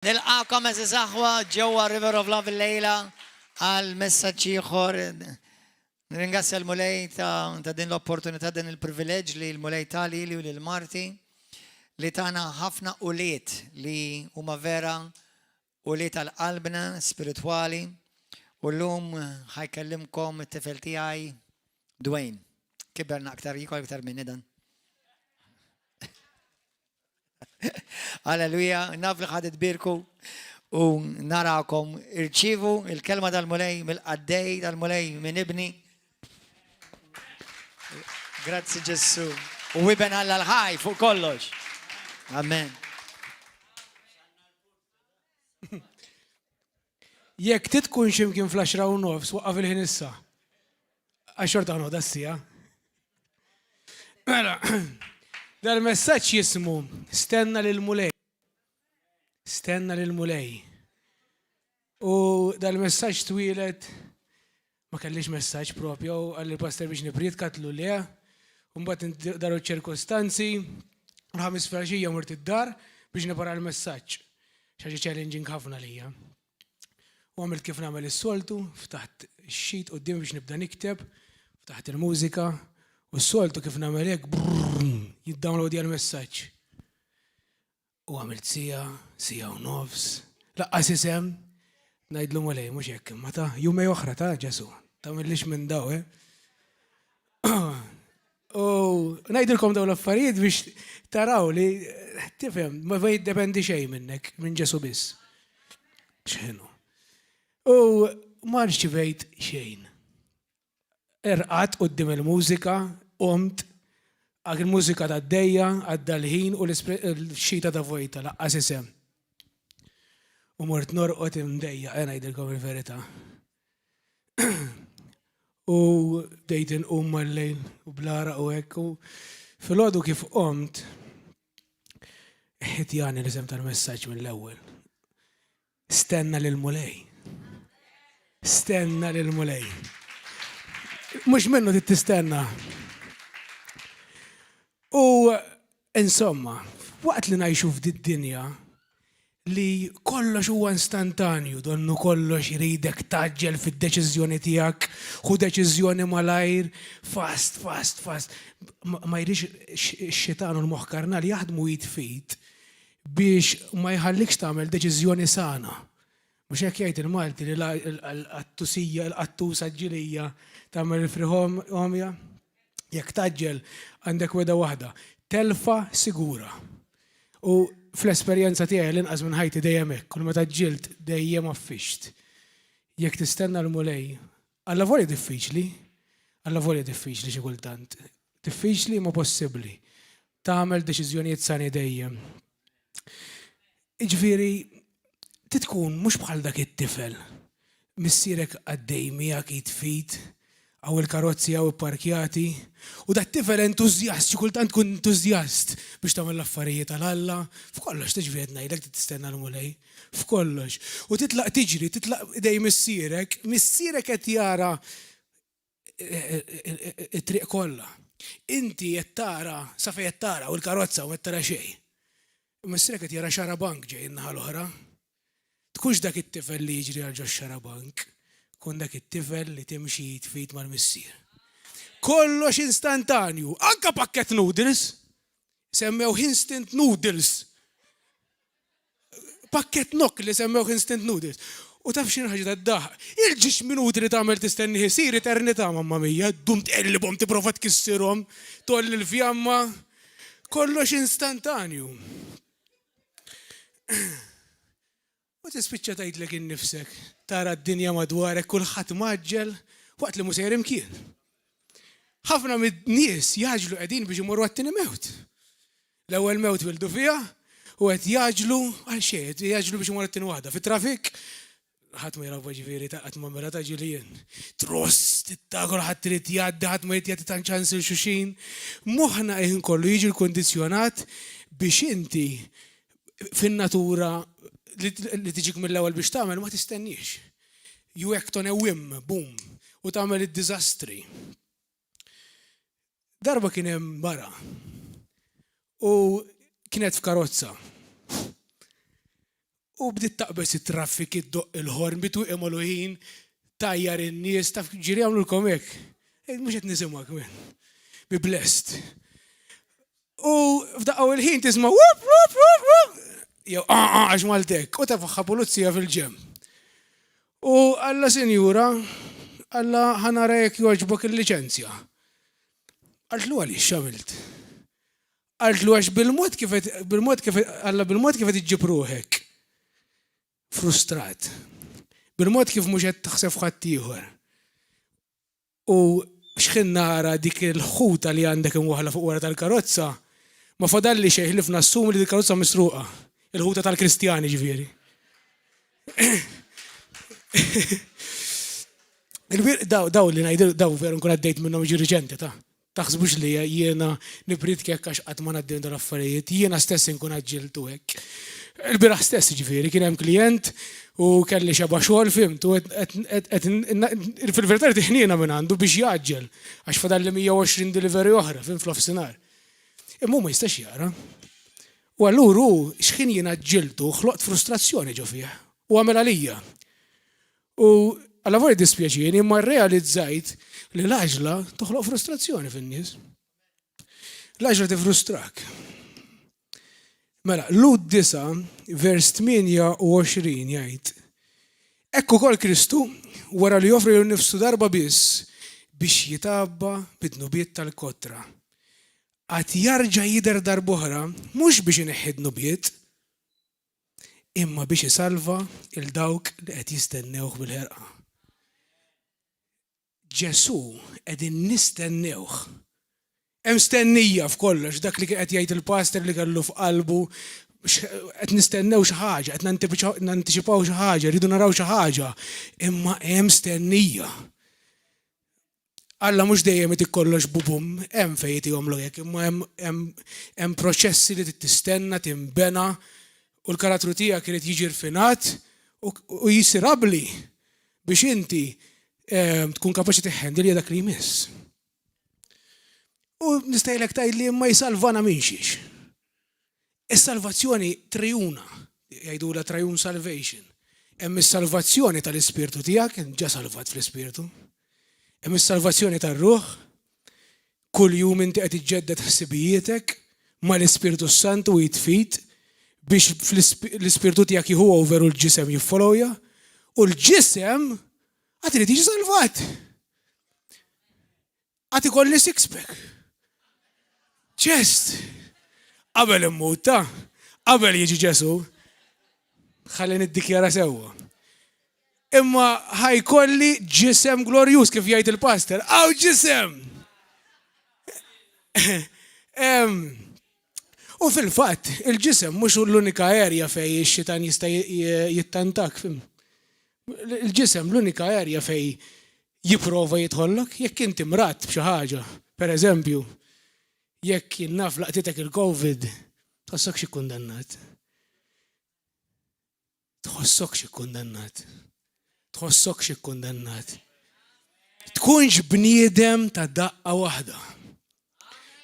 nilqakom eżiż aħwa ġewwa River of Love il-lejla għal messaġġ ieħor. Nirringrazzja l-Mulej ta' din l-opportunità, din il-privileġġ li l-Mulej tali li u lil Marti li tagħna ħafna uliet li huma vera uliet għall-qalbna spiritwali u llum ħajkellimkom it-tifel tiegħi Dwayne. Kiberna aktar jikol aktar minni dan. Alleluja, naf li ħadet birku u narakom irċivu il-kelma tal-Mulej mill-qaddej tal-Mulej minn ibni. Grazzi Ġessu. U wiben Alla l-ħaj fuq kollox. Amen. Jekk titkun ximkien fl-10 u nofs waqqaf il-ħin issa. Għaxorta għanoda s-sija. Mela, dal-messaġġ jismu Stenna lil-Mulej. Stenna lil-Mulej. U dal-messaġġ twilet ma kellix messaġġ propju għalli pastor biex nipried katlu le. Mbagħad daru ċirkostanzi, ħames fraġija mort id-dar biex nipara l-messaġġ. Xaġi challenging ħafna lija. U għamilt kif nagħmel is-soltu, ftaħt ix-xit qudiemi biex nibda nikteb, ftaħt il-mużika u s-soltu kif nagħmel hekk jiddownload l-messaġġ. U għamilt sija u nofs, laqqas isem, ngħidlu Mulej mhux hekk, imma ta' jumej oħra ta' Ġesu, tagħmellix minn daw, U ngħidilkom dawn l-affarijiet biex taraw li tifhem ma jiddependi xejn minnek, minn Ġesu biss. X'inhu. U ma rċivejt xejn. Erqat quddiem il-mużika, qomt, għak il-mużika ta' d-dejja, għadda l-ħin u l-xita ta' vojta, laqqas isem. U mort norqot imdejja, ngħidilkom il-verità. U bdejt inqum mal-lejl u blara u hekk u filgħodu kif qomt ħitjani l-isem tal-messaġġ mill-ewwel. Stenna lil-Mulej. Stenna lil-Mulej. Mhux minnu tistenna. U insomma, waqt li ngħixu f'did-dinja li kollox huwa instantanju, donnu kollox iridek taġġel fid-deċiżjoni tiegħek, ħu deċiżjoni malajr, fast. Ma jridx ix-xitan u l-moħħ karnali jaħdmu jitfit biex ma jħallikx tagħmel deċiżjoni sana. Mhux hekk jgħid il-Malti li l-qattusija, l-qattusa ġilija tagħmel il-friħomja. Jekk taġġel għandek weda waħda, telfa sigura. U fl-esperjenza tiegħi l-inqas minn ħajti dejjem hekk, kull meta ġġielt dejjem affixt. Jekk tistenna l-Mulej, alla volja diffiċli xi kultant. Diffiċli ma possibbli. Tagħmel deċiżjonijiet sani dejjem. Jiġifieri titkun mhux bħal dak it-tifel. Missierek għaddej miegħek jitfit, għaw il-karozzi għaw il-parkjati, u da t-tifel entuzjast, xikultant kun entuzjast biex tamel l-affarijiet għal-Alla, f'kollox tiġviet ngħidlek tistenna l-Mulej, f'kollox. U titlaq tiġri, titlaq dej missierek qed jara it-triq kollha. Inti qed tara, sa fejn qed tara u l-karozza u qed tara xejn. Missierek qed jara xarabank ġej in-naħa l-oħra. Tkunx dak it-tifel li jiġri għal ġo xarabank. Kun dak it-tifel li timxi jitfit mal-missier. Kollox instantanju, anka pakket noodles, semmew instant noodles. Pakket nok li semmew instant noodles. U taf xi ħaġa tad-daħ. Il-ġiex minuti li tagħmel tistenni ħisir eternità mamma mija, dum tqellibhom tipprova tkissirhom, tolli l-fjamma. Kollox instantanju. U tispiċċa tgħidlek innifsek, tara d-dinja madwarek kulħadd maġġel waqt li mhu sejjer imkien. Ħafna mid-nies jaġlu qegħdin biex imorru għat-tieni mewt. L-ewwel mewt wildu fiha u qed jaġlu għal xejn, jaġlu biex imorru għat-tieni waħda. Fit-trafik ħadd ma jaraw ġifieri ta' qatt ma mela ta' ġilien. Trost, tittakol ħadd trid jgħaddi, ħadd ma jtjagħti tant ċans il xuxin. Moħħna qiegħin kollu jiġi l-kundizzjonat biex inti fin-natura li tiġik mill-ewwel biex tagħmel ma tistenniex. You act on a whim, boom, u tagħmel id-diżastri. Darba kien hemm bara u kienet f'karozza. U bdiet taqbes it-traffik id-doq il-ħorn bitu Elohim tajjar in-nies taf ġiri għamlu l-kom hekk. Mhux qed nisimgħek minn. Be blessed. U f'daqgħu il-ħin tisma' wup wup wup wup. Jew għax Maltek, u tafħa pulizija fil-ġem. U Alla Sinjura, Alla ħanara jekk jogħġbok il-liċenzja. Qaltlu għaliex x'għamilt. Qaltlu għax bil-mod kif qed iġġib ruħek. Frustrat. Bil-mod kif mhux qed taħseb ħadd ieħor. U x'ħin nara dik il-ħuta li għandek imwaħla fuq wara tal-karozza, ma fadalli xejn ħlif nassum li dik karozza misruqa. Il-ħuta tal-Kristjani ġifieri. Daw li ngħidu daw veru nkun għaddejt minnhom ġi riċenti ta'. Taħsbux li jiena nibrid kekk għax qatt ma ngħaddejn dal-affarijiet, jiena stess inkun aġġiltu hekk. Il-biraħ stess ġifieri kien hemm klient u kelli xeba xogħol fimtu fil-verità tiħniena minn għandu biex jaġġel għax fadalli 120 delivery oħra fl-ofsinhar. Imma ma jistax jara. U allura x'kien jiena ġġiltu ħloqt frustrazzjoni ġo fih u għamel għalija. U alla voli dispjaċini imma rrealizzajt li l-għaġla toħloq frustrazzjoni fin-nies. L-għaġla tifrustrak. Mela, Lud 9, vers 28 jgħid. Ekku kol Kristu wara li joffri l-nifsu darba biss biex jitabba bid-nubiet tal-kotra. Għat jarġa jider darbohra mhux biex ineħħid nubiet, imma biex isalva il-dawk li qed jistennewh bil-ħerqa. Ġesu qegħdin nistennewh. Hemm stennija f'kollox dak li qed jgħid il-pastor li kellu f'qalbu qed nistennew xi ħaġa, qed nantiċipaw xi ħaġa, rridu naraw xi ħaġa, imma hemm stennija. Alla mhux dejjem qed ikollox bubum, hemm fejn jagħmlu hekk, imma hemm proċessi li tistenna timbena u l-karattru tiegħek irid jiġi rfinat u jisir qabli biex inti tkun kapaċi tiħħendil dak li jmiss. U nistajlek tajt li imma jisalvana minn xiex. Is-salvazzjoni trijuna, jgħidula trijun salvation. Hemm is-salvazzjoni tal-ispirtu tiegħek, ġa salvat fl-ispirtu. Hemm is-salvazzjoni tar-ruħ, kull jum inti qed iġġedded ħsibijietek mal-Ispirtu Santu u jitfid biex l-ispirtu tiegħek jieħu over u l-ġisem jiffollowja u l-ġisem għad irid jiġi salvat. Għad ikolli six-pack. Ċest, qabel immuta, qabel jiġi Ġesu, ħalli niddikjara sewwa. Imma ħajkolli ġisem glorjuż kif jgħid il-pastor, aw ġisem! U fil-fatt, il-ġisem mhux l-unika erja fejn ix-xitan jista' jittantak. Il-ġisem l-unika erja fejn jipprova jidħollok, jekk inti mrat b'xi ħaġa, pereżempju, jekk jinnaf laqtitek il-COVID, tħossok xi kundannat. Tħossok xi kundannat. Tħossok xi kundannat. Tkunx bniedem ta' daqqa waħda.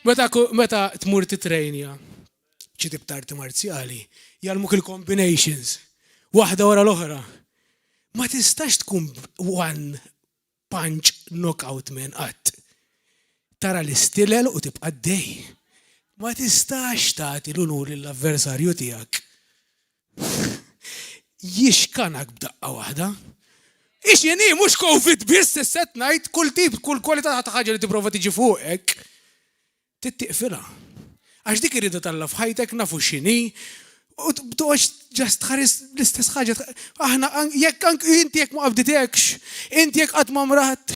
Meta tmur titrejnja xi tip ta' arti marzjali, jalmuk il-combinations, waħda wara l-oħra. Ma tistax tkun one punch knockout man qatt. Tara l-istilel u tibqa' dej. Ma tistax tagħti l-unur lill-avversarju tiegħek. Jixkanak b'daqqa waħda. Ixjeni mhux COVID biss set ngħid kull tip, kull kwalità ta' ħaġa li tipprova tiġi fuqek. Tittiqfilha. Għax dik irida talla f'ħajtek nafu x'inhi u tbdox ġast tħares l-istess ħaġa. Aħna jekk anke inti jekk ma qabditekx, inti jekk qatt ma mrat.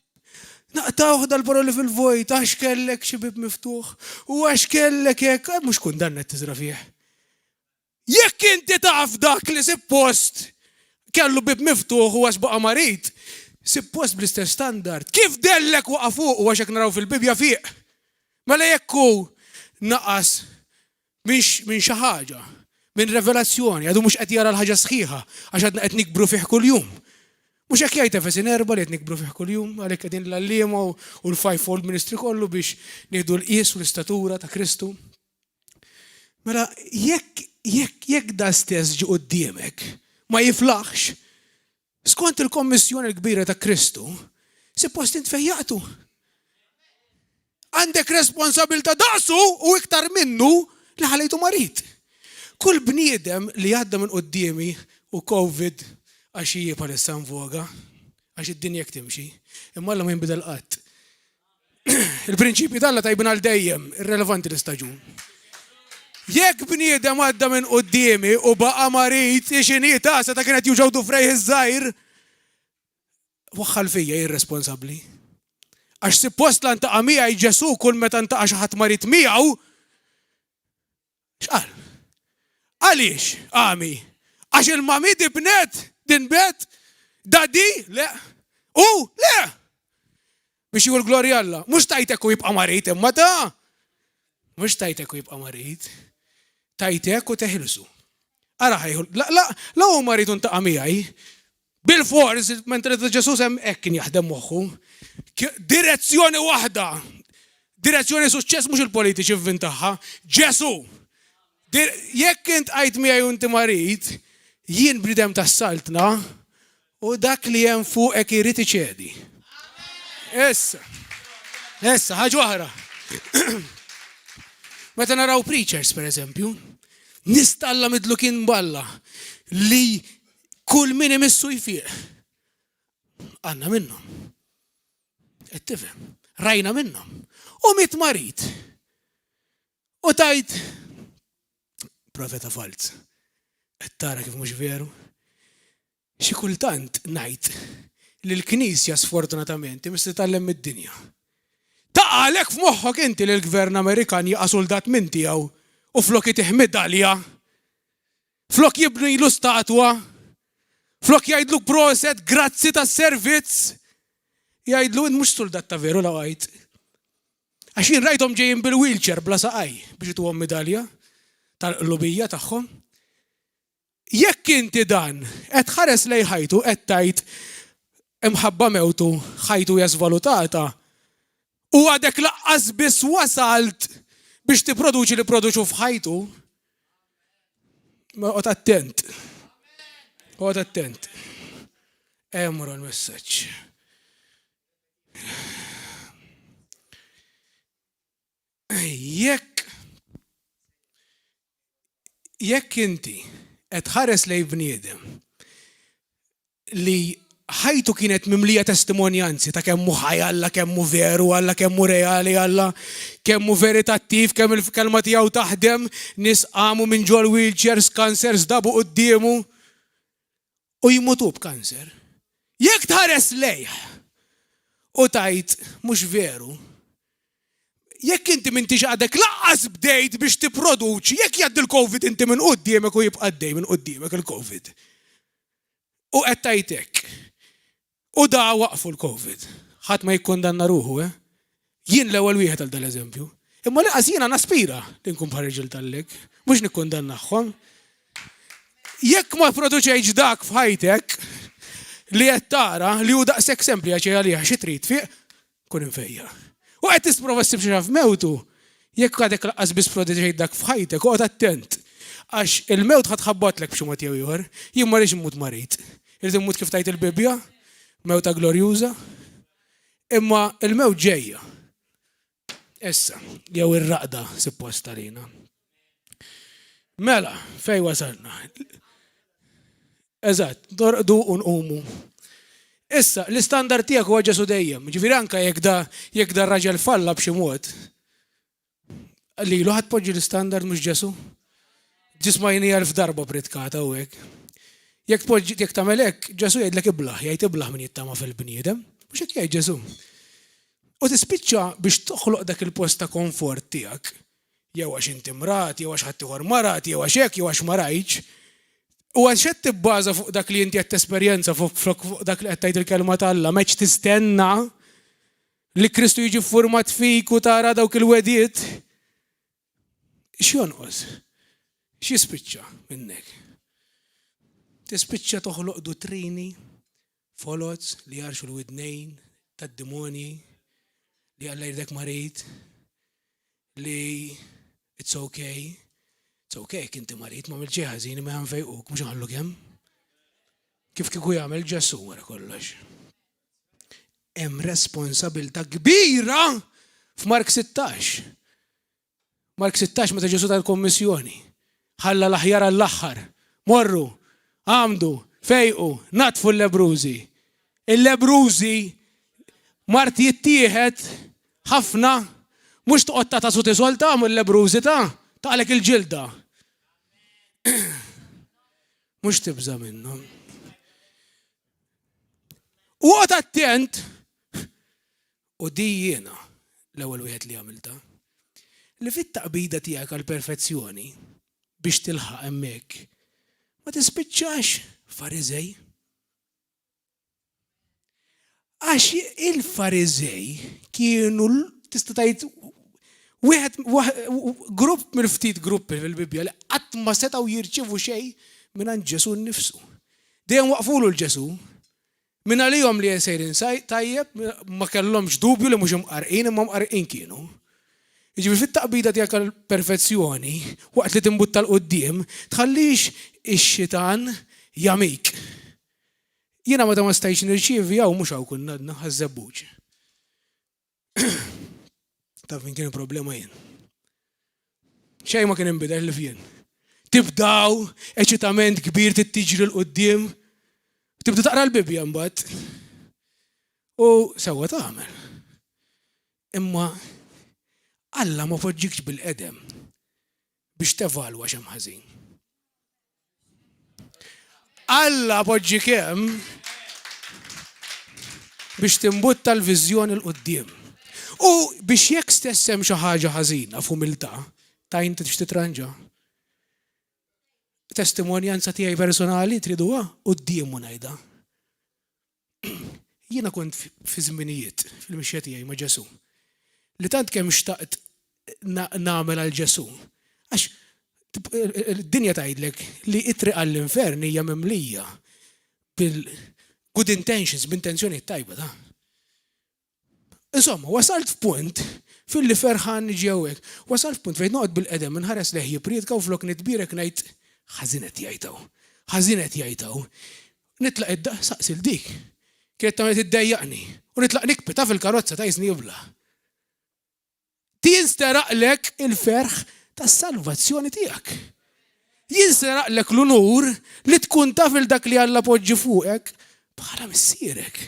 Naqtaw dal-paroli fil-vojt, għax kellek xi bib miftuħ, u għax kellek jekk, mhux kundanna tiżra fih. Jekk inti taf dak li suppost kellu bib miftuħ u għax baqa' marit, suppost bl-istess standard, kif dellek waqa' fuq u għax hekk naraw fil-bibja fiq? Mela jekk hu naqas minn xi ħaġa, minn revelazzjoni, għadu mhux qed jara l-ħaġa sħiħa għax għadna qed nikbru fih kuljum. Mux hekk jgħid Efesin 4 li qed nikbru fih kuljum, għalhekk qegħdin l-għalliema u l-fivefold ministry kollu biex nieħdu l-qies u l-istatura ta' Kristu. Mela jekk da stess ġi quddiemek ma jiflaħx. Skont il-kommissjoni l-kbira ta' Kristu, suppost intfejjaqtu. Għandek responsabilta daqsu u iktar minnu li ħalejtu marit. Kull bniedem li għadda minn qoddimi u Covid għaxija palissa voga, għax id-dinja timxi, imma alla ma jinbidel qatt. Il-prinċipji talla tajbin għal dejjem, irrelevanti l-istaġun. Jekk bniedem għadda minn qoddimi u baqa marit, ixini tasa ta' kienet juġawdu frej iż-żajr, waħħal fija irresponsabli. Għax suppost lan ta' miegħi Ġesu kull meta ntaqa' xi ħadd marit miegħu. X'qal? Għaliex għami? Għax il-mami dibnet din bet? Dadi? Le. Le. Biex jgħu l-glorja Alla. Mux tajtek u jibqa' marit imma ta'. Mux tajtek u jibqa' marit. Tajtek u teħilsu. Ara ħajħu. La u marit untaqa' miegħi. Bil-fors, mentre Ġesu sem kien jaħdem moħħu. Direzzjoni waħda. Direzzjoni suċċess mhux il-politiċi vvintaħħa. Ġesu. Jekk int għajt miegħi u inti marit, jien bnidem tas-saltna u dak li hemm fuqek irid iċedi. Issa, ħaġa oħra. Meta naraw preachers, pereżempju, nistalla midlu kien balla li kull min imissu jfiq. Għandna minnhom. Qed tifhem, rajna minnhom. U mit marit. U tajt profeta falz. Qed tara kif mhux veru. Xi kultant ngħid li l-Knisja sfortunatament mis titgħallem mid-dinja. Taqalek f'moħħok inti li l-Gvern Amerikan jaqa' soldat minn tiegħu u flok itih medalja, flok jibnu ilu statwa, flok jgħidluk proset, grazzi tas-servizz, jgħidlu mhux soldat ta' veru la għajt. Għax jien rajthom ġejjin bil-wheelchair bla saqaj biex ituhom medalja tal-qlubija tagħhom. Jekk inti dan qed ħares lej ħajtu qed tgħid imħabba mewtu ħajtu hija żvalutata u għadek laqqas biss wasalt biex tipproduċi li produċu f'ħajtu. Ma qgħod attent. Qgħod attent. Emru l-messaġġ. Jekk inti qed ħares lej bniedem li ħajtu kienet mimlija testimonjanzi ta' kemmu ħaj Alla, kemmu veru Alla, kemmu reali Alla, kemmu veritattiv, kemm il-kelma tiegħu taħdem, nies qamu minn ġol wheelchairs, kansers dabu qudiemu u jmutu b'kanser. Jekk tħares lejh u tajt mhux veru, jekk inti m'intix għadek laqqas bdejt biex tipproduċi, jekk jgħaddi l-Covid inti minn quddiemek u jibqa' għaddej minn quddiemek il-Covid. U qed tajtek. U da waqfu l-Covid. Ħadd ma jikkundanna ruħu, Jien l-ewwel wieħed għal dal-eżempju. Imma laqas jiena naspira li nkun bħal riġil tal-lek, mhux nikkundannahom. Jekk ma produċejx dak f'ħajtek li qed tara li hu daqshekk sempliċi għalih xi trid fiq, kun infejja. U qed tisprova ssib xi f'mewtu, jekk għadek laqqas biss produċejt dak f'ħajtek, oqgħod attent. Għax il-mewt ħadħabbatlek b'xi mod jew ieħor, jien ma rridx immut marit. Irid immut kif tajt il-Bibja, mewta glorjuża, imma il-mewt ġejja. Issa, jew ir-raqda suppost għalina. Mela, fejn wasalna? Eżatt, dorqdu u nqumu. Issa, l-istandard tiegħek huwa Ġesu dejjem. Ġifieri anke jekk da raġel falla b'xi mod. Lilu ħadd poġġi l-istandard mhux Ġesu? Ġismajni 1000 darba pritkata u hekk. Jekk tagħmel hekk, Ġesu jgħidlek iblaħ, jgħid iblaħ min jittama fil-bniedem, mhux hekk jgħid Ġesu. U tispiċċa biex toħloq dak il-post ta' komfort tiegħek. Jew għax inti mrat, jew għax ħadd ieħor marat, jew għax hekk, jew għax ma rajtx. U għax qed tibbaża fuq dak li inti qed tesperjenza fuq dak li qed tgħid il-kelma tal-Alla, m'hemmx tistenna li Kristu jiġi ffurmat fik u tara dawk il-wedijiet. X'jonqos? X'jispiċċa minnek? Tispiċċa toħloq dottrini, folots li jarxu l-widnejn tad-demonji, li Alla jridek marit, li it's okay, kinti marit, ma mil ħażin ma ħanfejquk, mhux ħallu kemm. Kif kieku jagħmel Ġesu wara kollox. Hemm responsabilità kbira f'Mark 16. Mark 16 meta Ġesu tal-Kommissjoni. Ħalla l-aħjar għall-aħħar. Morru, għamdu, fejqu, natfu l-lebrużi. Il-lebrużi Mart jittieħed ħafna mhux toqgħod ta' suti solta mill-lebrużi taqlek il-ġilda. Mhux tibża minnhom. U għod attent, u di jiena l-ewwel wieħed li għamilta, li fit-taqbida tiegħek għall-perfezzjoni biex tilħaq hemmhekk ma tispiċċax Fariżej. Għax il-Fariżej kienu tista' tgħid wieħed grupp mill-ftit gruppi fil-Bibja li qatt ma setgħu jirċievu xejn mingħand Ġesu nnifsu. Dejjem waqfulu l-Ġesu minn għalihom li sejrin tajjeb ma kellhomx dubju li mhux imqarqin imma mqarqin kienu. Jiġifieri fit-taqbida tiegħek għall-perfezzjoni waqt li timbutta l-qudiem tħallix ix-xitan jamik. Jiena meta ma stajtx nirċievi hawn mhux hawn kun nadna ħażebbuġ. Taf min kien il-problema jien. Xejn ma kien inbidel li fien. Tibdaw eċitament kbir tittiġri l-qudiem, tibda taqra l-Bibja mbagħad. U sewwa tagħmel. Imma Alla ma poġġikx bil-qedem biex tevalwa x'hemm ħażin. Alla poġġik hemm biex timbutta l-viżjoni l-qudiem. U biex jekk stess hemm xi ħaġa ħażina f'umiltà ta' inti tix titranġa. Testimonjanza tiegħi personali triduha quddiem ngħidha. Jiena kont fi żminijiet fil-mixja tiegħi ma' Ġesu. Li tant kemm xtaqt nagħmel għal Ġesu. Għax id-dinja tgħidlek li it-triq għall-infern hija mimlija bil-good intentions, b'intenzjonijiet tajba ta'. Insomma, wasalt f'punt fil-li ferħan niġi hawnhekk. Wasalt f'punt fejn noqgħod bil-qedem inħares leħ jipriedka u flok nitbirek ngħid ħażinet jgħidhaw. Ħażinet jgħidhaw. Nitlaq id-daq saqsil dik. Kienet tagħmel tiddejjaqni u nitlaq nikpita fil-karozza ta' jisni jibla. Jinsteraqlek il-ferħ tas-salvazzjoni tiegħek. Jinsteraqlek l-unur li tkun taf il-dak li Alla poġġi fuqek bħala missierek.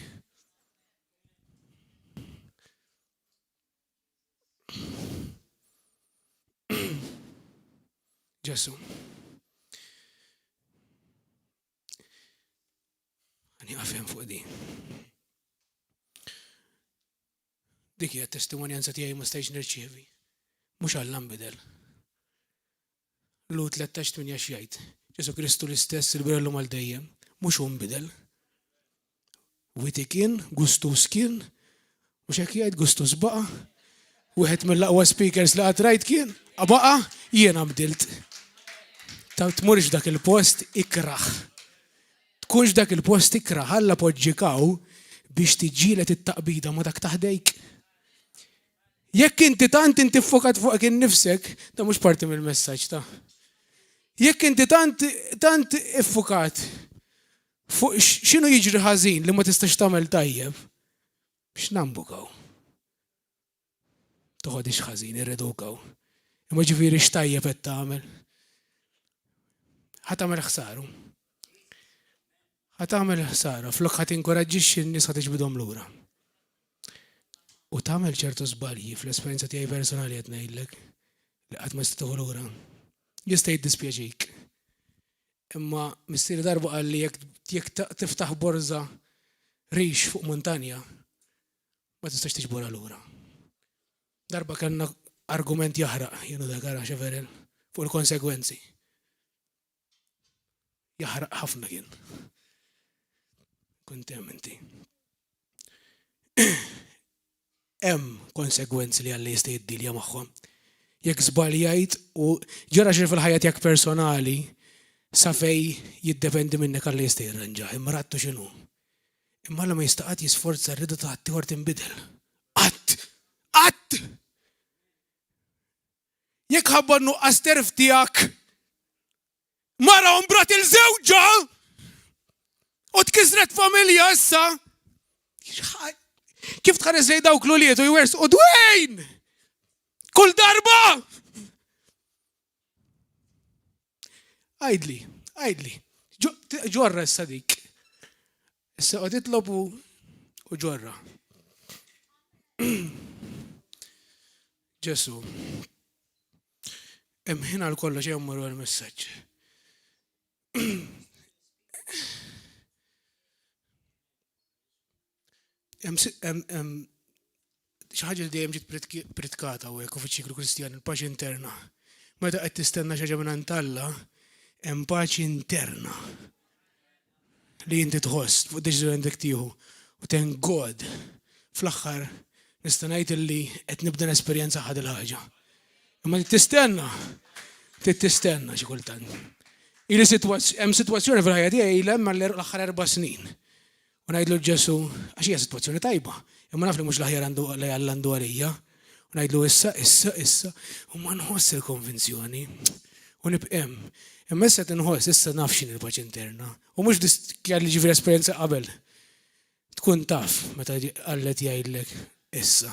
Ġesu. Għani għafem fuq di. Dik hija t-testimonjanza tiegħi ma stajtx nirċievi. Mhux Alla nbidel. Lut 13:8 jgħid. Ġesu Kristu l-istess il-birellu mal-dejjem, mhux hu nbidel. Witi kien, Gustus kien, mhux hekk jgħid Gustus baqa'. Wieħed mill-aqwa speakers li qatt rajt kien, baqa' jiena bdilt. Tmurx dak il-post ikraħ. Tkunx dak il-post ikraħ Alla poġġikaw biex tiġġielet it-taqbida ma dak taħdejk. Jekk inti tant inti ffokat fuq innifsek, ta' mhux parti mill-messaġġ ta'. Jekk inti tant iffokat fuq x'inhu jiġri ħażin li ma tistax tagħmel tajjeb, biex nambukaw. Toħodix ħażin irredukaw. Imma ġifieri x'tajjeb qed tagħmel. ħatamel ħsaru. Ħatamel ħsara, flok ħat inkoraġġixxi n-nies ħad tiġbidhom lura. U tagħmel ċertu żbalji fl-esperjenza tiegħi personali qed ngħidlek li qatt ma tistgħu lura. Jista' jiddispjaċik. Imma missieri darba qal li jekk tiftaħ borża rix fuq muntanja ma tistax tiġborha lura. Darba kellna argument jaħraq jienu dak ara xeferel fuq il-konsegwenzi. Jaħraq ħafna kien. Kontementi. Hemm konsegwenzi li Alla jista' jiddilja magħhom. Jekk żbaljajt u ġara xi fil-ħajja tiegħek personali sa fej jiddependi minnek Alla jista' jirranġa. Imma rattu x'inhu. Imma Alla ma jista' qatt jisforza rridu ta' ħaddieħor tinbidel. Qatt! Jekk ħabba nuqqas terf tiegħek mara u mbrat il-żewġa u tkisret familja issa. Kif tħares lej dawk l-uliet u jwers u dwejn? Kull darba! Għajdli, ġorra issa dik. Issa qed titlob u ġorra. Ġesu. Hemm ħin għal kollox jemmuru l-messaġġ. Xi ħaġa li dejjem ġiet pritkata u hekk fiċ-ċiklu Kristjan, il-paċi interna. Meta qed tistenna xi ħaġa minn Alla, hemm paċi interna li inti tħoss fuq deċiżjoni dik tieħu u thank God fl-aħħar nista' ngħid illi qed nibda nesperjenza ħadd il-ħaġa. Imma tistenna xi kultant. Hemm sitwazzjoni fil-ħajja tiegħi ilha hemm l-aħħar 4 snin. U ngħidlu Ġesu għax hija sitwazzjoni tajba, imma naf li mhux l-aħjar għandu għalija. U ngħidlu issa, u ma nħoss il-konvinzjoni. U nibqem. Imma issa tinħoss, issa naf x'inhi l-paċi interna. U mhux kelli ġifieri esperjenza qabel. Tkun taf meta qallet jgħidlek issa.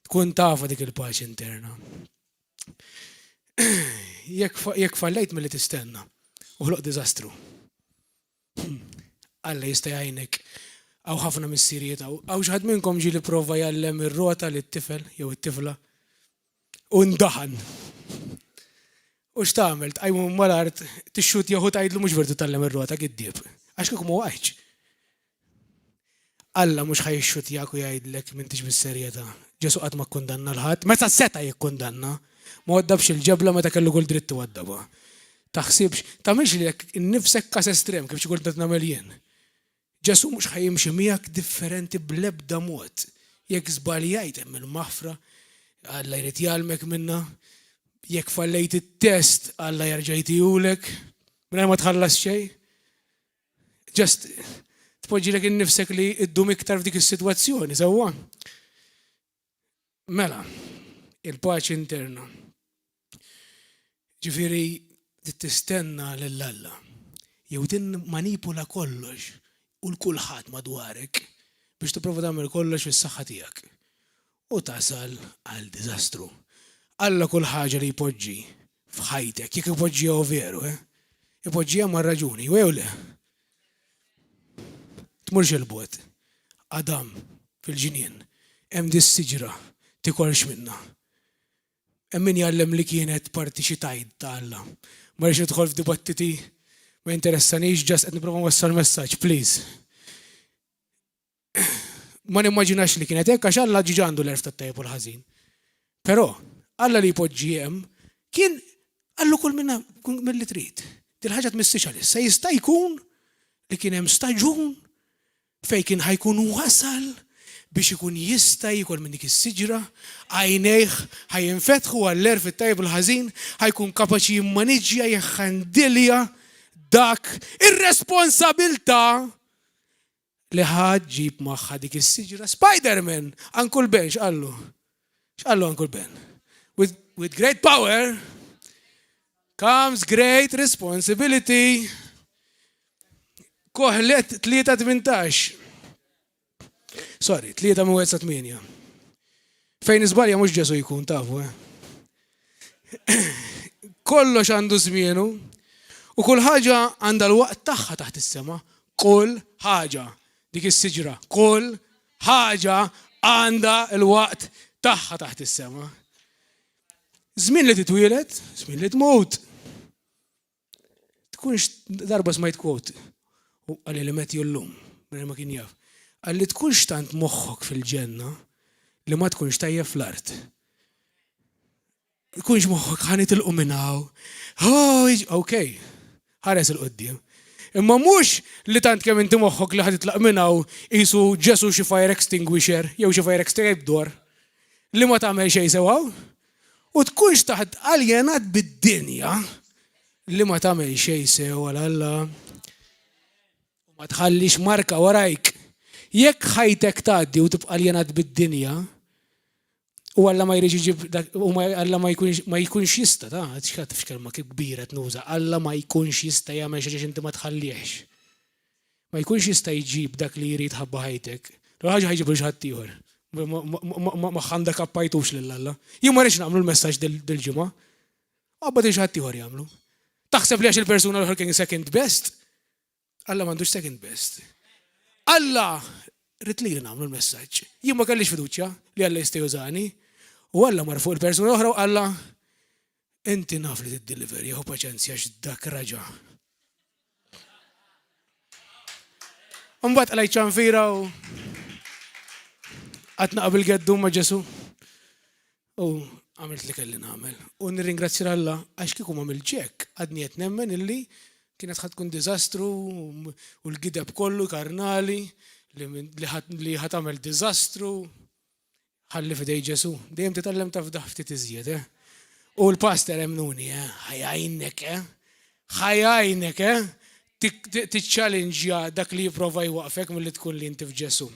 Tkun tafa dik il-paċi interna. Jekk fallejt milli tistenna u ħloq diżastru. Alla jista' jgħinek għaw ħafna mis-sirijiet għaw xi ħadd minnkom ġie li prova jgħallem ir-rota lit-tifel jew it-tifla u ndaħan. U x'tagħmel tqajmu mal-art tixxut jew tgħidlu mhux vertu tallem ir-rota giddieb. Għax kieku ma waqgħitx. Alla mhux ħajxxutjak u jgħidlek m'intix bis-serjetà. Ġesu qatt ma kkundanna l-ħadd, meta seta' jikkundanna. Ma waddabx il-ġebla meta kellu kull dritt iwaddabha. Taħsibx, tagħmilx lek innifsek każ estrem kif xi kont qed nagħmel jien. Ġesu mhux ħajjimxi miegħek differenti bl-ebda mod. Jekk żbaljajt hemm il-maħfra, Alla jrid jgħalmek minnha. Jekk fallejt it-test, Alla jerġa' jtihulek mingħajr ma tħallas xejn. Just tpoġġilek innifsek li ddum iktar f'dik is-sitwazzjoni sewwa. Mela, il-paċi interna. Ġifieri tistenna lil Alla. Jew timmanipula kollox u l-kulħadd madwarek biex tipprova tagħmel kollox fis-saħħa tiegħek. U tasal għal diżastru. Alla kull ħaġa li jpoġġi f'ħajtek, jekk ipoġġiha veru, ipoġġiha ma' raġuni, jew le. Tmurx il-bot. Adam fil-ġinien hemm dis-siġra tikolx minnha. Hemm min jgħallem li kienet parti xi tgħid ta' Alla. Ma rridx nidħol f'dibattiti ma interessanix, ġast qed nipprova nwassal messaġġ, please. Ma nimmaġinax li kienet hekk għax Alla ġiġ għandu l-erf tat-tajjeb u l-ħażin. Però Alla li jpoġġi hemm kien għallu kull minna milli trid. Dil ħaġa tmissix għalissa. Jista' jkun li kien hemm staġun fejn kien ħajkun wasal biex ikun jista' jkun minn dik is-siġra, għajnejh ħajinfetħu għall-erf it-tajjeb u l-ħażin, ħajkun kapaċi jimmaniġġja jeħħandilja dak ir-responsabilità li ħaġġib magħha dik is-siġra. Spider-Man, Uncle Ben, x'qallu? X'qallu Uncle Ben? With great power comes great responsibility. Koħlet 3:18. Sorry, 3:8. Fejn iżbalja mhux Ġesu jkun tafu. Kollox għandu żmienu u kull ħaġa għandha l-waqt tagħha taħt is-sema. Kull ħaġa dik is-siġra, kull ħaġa għandha l-waqt tagħha taħt is-sema. Żmien li titwieled, żmien li tmut. Tkunx darba smajt quote u għalli li met jullum, minn ma kien jaf. Għalli tkunx tant moħħok fil-ġenna li ma tkunx tajjeb fl-art. Tkunx moħħok ħanit il-quminaw. Okay, ħares il-qoddim. Imma mhux li tant kemm inti moħħok li ħaditlaq minnaw qisu Ġesu xi fire extinguisher jew xi fire extinguisher li ma tagħmel xejn sewgħu. U tkunx taħt aljenat bid-dinja li ma tagħmel xejn sew għal Alla. Ma tħallix marka warajk. Jekk ħajtek tgħaddi u tibqa' aljenat bid-dinja u Alla ma jridx iġib u Alla ma jkunx jista' ta' x'kelma kbira tnuża. Alla ma jkunx jista' jagħmel xi inti ma tħallihx. ma jkunx jista' jġib dak li jrid ħabba ħajtek. Ħaġa ħajġib biex ħadd ieħor. Ma ħandak appajtux lil Alla. Jien ma rridx nagħmlu l-messaġġ dil-ġimgħa. Qabad ix ħadd ieħor jagħmlu. Taħseb li għax il-persuna l-oħra kien second best? Alla m'għandux second best. Alla rrid li nagħmlu l-messaġġ. Jien ma kellix fiduċja li Alla jista' jużani. U Alla mar fuq il-persuna l-oħra u Alla inti naf li tiddeliverja u paċenzja x'dak raġa. Mbagħad għalajt ċanfira u għatna qabil geddu ma' Ġesu. U għamilt li kelli nagħmel. U nirringrazzja Alla għax kieku m'għamilx hekk għadni qed nemmen illi kienet tkun diżastru u l-gideb kollu karnali li ħadd għamel diżastru ħalli fidej Ġesu. Dejjem titgħallem taf ftit iżjed. U l-pastor emnuni, ħajajnek, ħajajnek, tiċċallenġja dak li jipprova jwaqfek milli tkun li inti f'Ġesu.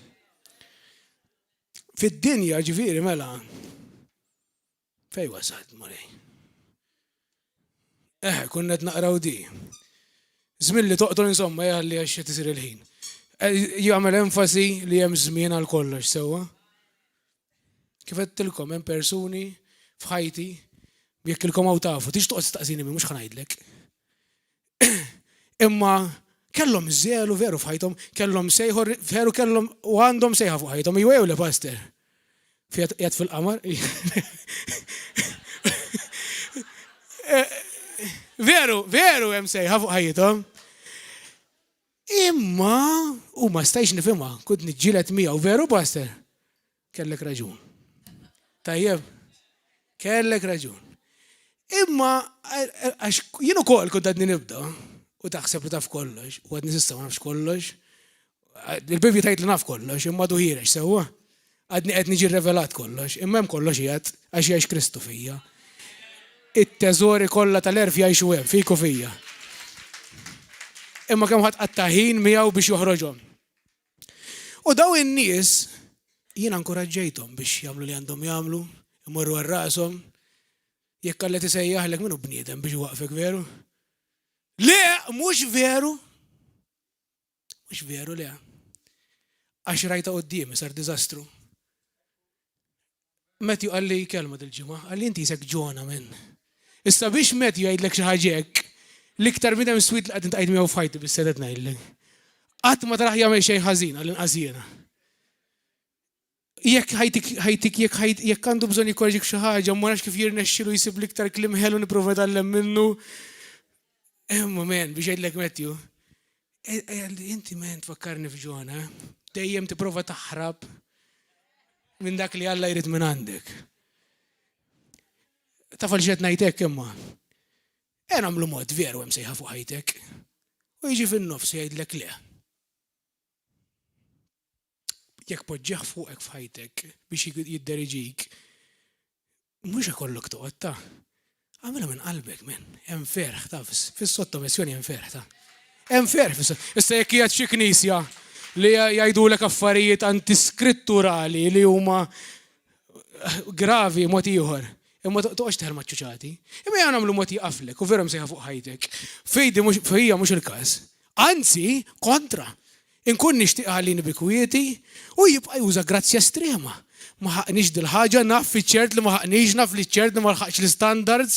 Fid-dinja ġifieri mela fej wasalt Mulej. Kunna qed naqraw di. Żmien li toqtol insomma jalli għax qed isir il-ħin. Jagħmel enfasi li hemm żmien għal kollox sewwa. Kif qedtilkom hemm persuni f'ħajti jekk ilkom hawn tafu, tix toqgħod tistaqsini minn mhux ħanajdlek. Imma kellhom żelu veru f'ħajthom, kellhom sejħor veru kellhom u għandhom sejħa fuq ħajthom. Jew le pastor. Qiegħed fil-qamar. Veru hemm sejħa fuq ħajthom. Imma u ma stajx nifhimha, kont niġġieled miegħu veru pastor. Kellek raġun. Tajjeb. Kellek raġun. Imma għax jien ukoll kont għadni nibda u taħseb li taf kollox u għadni s'issa ma nafx kollox. Il-Bibja tgħid li naf kollox, imma duħirex sewwa. Għadni qed niġi rrevelat kollox, imma hemm kollox qiegħed għax jgħix Kristu fija. It-teżori kollha tal-erf jgħixu hemm fiku fija. Imma kemm ħadd qatta ħin miegħu biex joħroġhom. U daw in-nies jiena nkoraġġejthom biex jagħmlu li għandhom jagħmlu, imorru għal rashom. Jekk Alla tisejjaħlek minnu bniedem biex waqfek veru? Le, mhux veru. Mhux veru le. Għax rajta qudiemi sar diżastru. Matthew qal li kelma dil-ġimgħa, qal li inti jisek Ġona minn. Issa biex Matthew jgħidlek xi ħaġa hekk, l-iktar minn hemm swit li qed intqajt miegħu f'ħajti bis-sedet ngħidlek. Qatt ma taraħ jagħmel xejn ħażin għall-inqas jiena. Jekk għandu bżonn jikkorġik xi ħaġa, ma nafx kif jirnexxielu jsib l-iktar kliem ħelu nipprova tgħallem minnu. Imma men biex jgħidlek Matthew, inti men tfakkarni f'Ġona, dejjem tipprova taħrab minn dak li Alla jrid minn għandek. Tafal x'qed ngħidlek imma. Nagħmlu mod veru hemm sejħa fuq ħajtek. U jiġi fin-nofs jgħidlek le. Jekk poġġeħ fuqek f'ħajtek biex jidderiġik, mhux ikollok toqgħod ta' għamilha minn qalbek men, hemm ferħ ta' fis-sottomessjoni hemm ferħ ta'. Hemm ferħ issa jekk qiegħed xi knisja li jgħidulek affarijiet antiskritturali li huma gravi mod ieħor. Imma toqgħodx teħel maċċuċati. Imma jgħu nagħmlu mod jaqaflek u veru msejħa fuq ħajtek. Fejja mhux il-każ. Anzi, kontra. Inkun nixtieq ħallini bi kwieti u jibqa' juża grazzja estrema. Ma ħaqniex dil-ħaġa naf fiċ-ċert li ma ħaqniex naf li ċert li ma lħaqx l-standards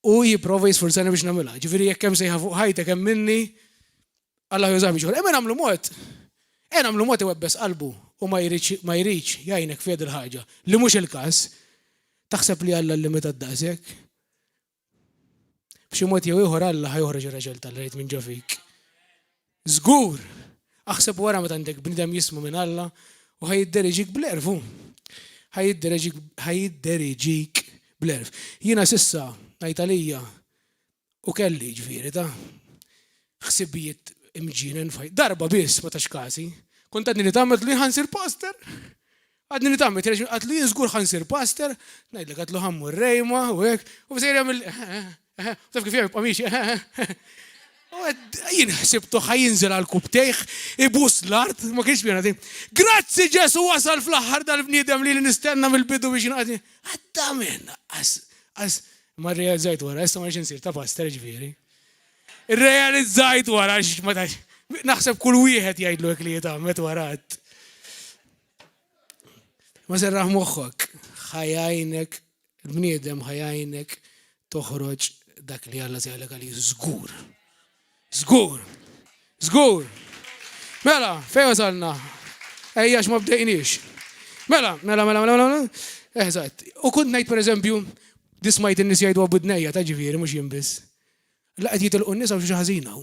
u jipprova jisforzani biex nagħmilha. Ġifieri jekk hemm sejħa fuq ħajtek hemm minni Alla juża biex imma nagħmlu mod. Nagħmlu mod iwebbes qalbu u ma jridx jgħinek fi il-ħaġa li mhux il-każ. Taħseb li Alla l-limita d-daqshekk? B'xi mod jew ieħor Alla ħajħroġ ir-raġel tal-rejt minn ġo fik. Żgur. Aħseb wara meta għandek bniedem jismu minn Alla u ħajidderiġik bl-erfu. Ħajidderiġik bl-erf. Jiena s'issa ngħid għalija u kelli ġifieri ta' ħsibijiet imġienen fajt. Darba biss ma tax każi. Kont għadni nitgħammet li ħansir pastor. Għadni nitgħammet għad li żgur ħansir pastor, ngħidlek għadlu ħammu r-rejma u hekk. U bżejr jagħmel taf kif jagħmel qamixi. Jien ħsibtu ħajinżel għal kubtejħ, ibus l-art, ma kienx bjena din. Grazzi Ġesu wasal fl-aħħar dal-bniedem li nistenna mill-bidu biex naqdi. Għadda minn, ma realizzajt wara, issa ma nsir ta' pastor ġifieri. Realizzajt wara Naħseb kull wieħed jgħidlu hekk li jitgħammet warat. Ma serraħ moħħok, ħajajnek, il-bniedem ħajajnek toħroġ dak li Alla sejħlek għalih żgur. Żgur. Żgur. Mela, fejn wasalna? Ejjax ma bdejniex. Mela. Eżatt. U kont ngħid pereżempju, dismajt in-nies jgħidu b'dnejja ta' ġifieri mhux jien biss. La qed jitilqu n-nies hawn xi ħażina hu.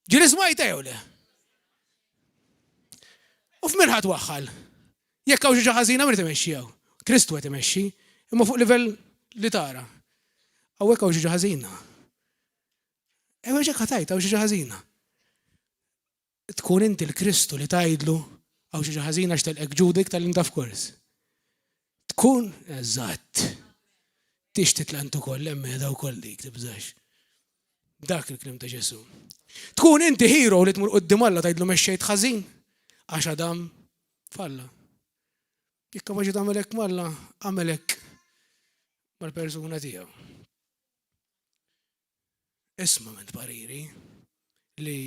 Ġieli smajt jew le? U f'min ħadd waħħal. Jekk hawn xi ħażina min timexxi hawn. Kristu qed imexxi, imma fuq livell li tara. Hawnhekk hawn xi ħażina. Ew ġek ħatajt hawn xi ħażina. Tkun inti l-Kristu li tgħidlu hawn xi ħażina x'telqek ġudik tal-inta f'kors. Tkun eżatt. Tix titlant ukoll hemm qiegħda wkoll dik tibżax. Dak il-kliem ta' Ġesu. Tkun inti hero li tmur qudiem Alla tgħidlu mexxejt ħażin għax Adam falla. Jekk kapaċi tagħmel hekk Alla, għamel hekk mal-persuna tiegħu. Isma' minn pariri li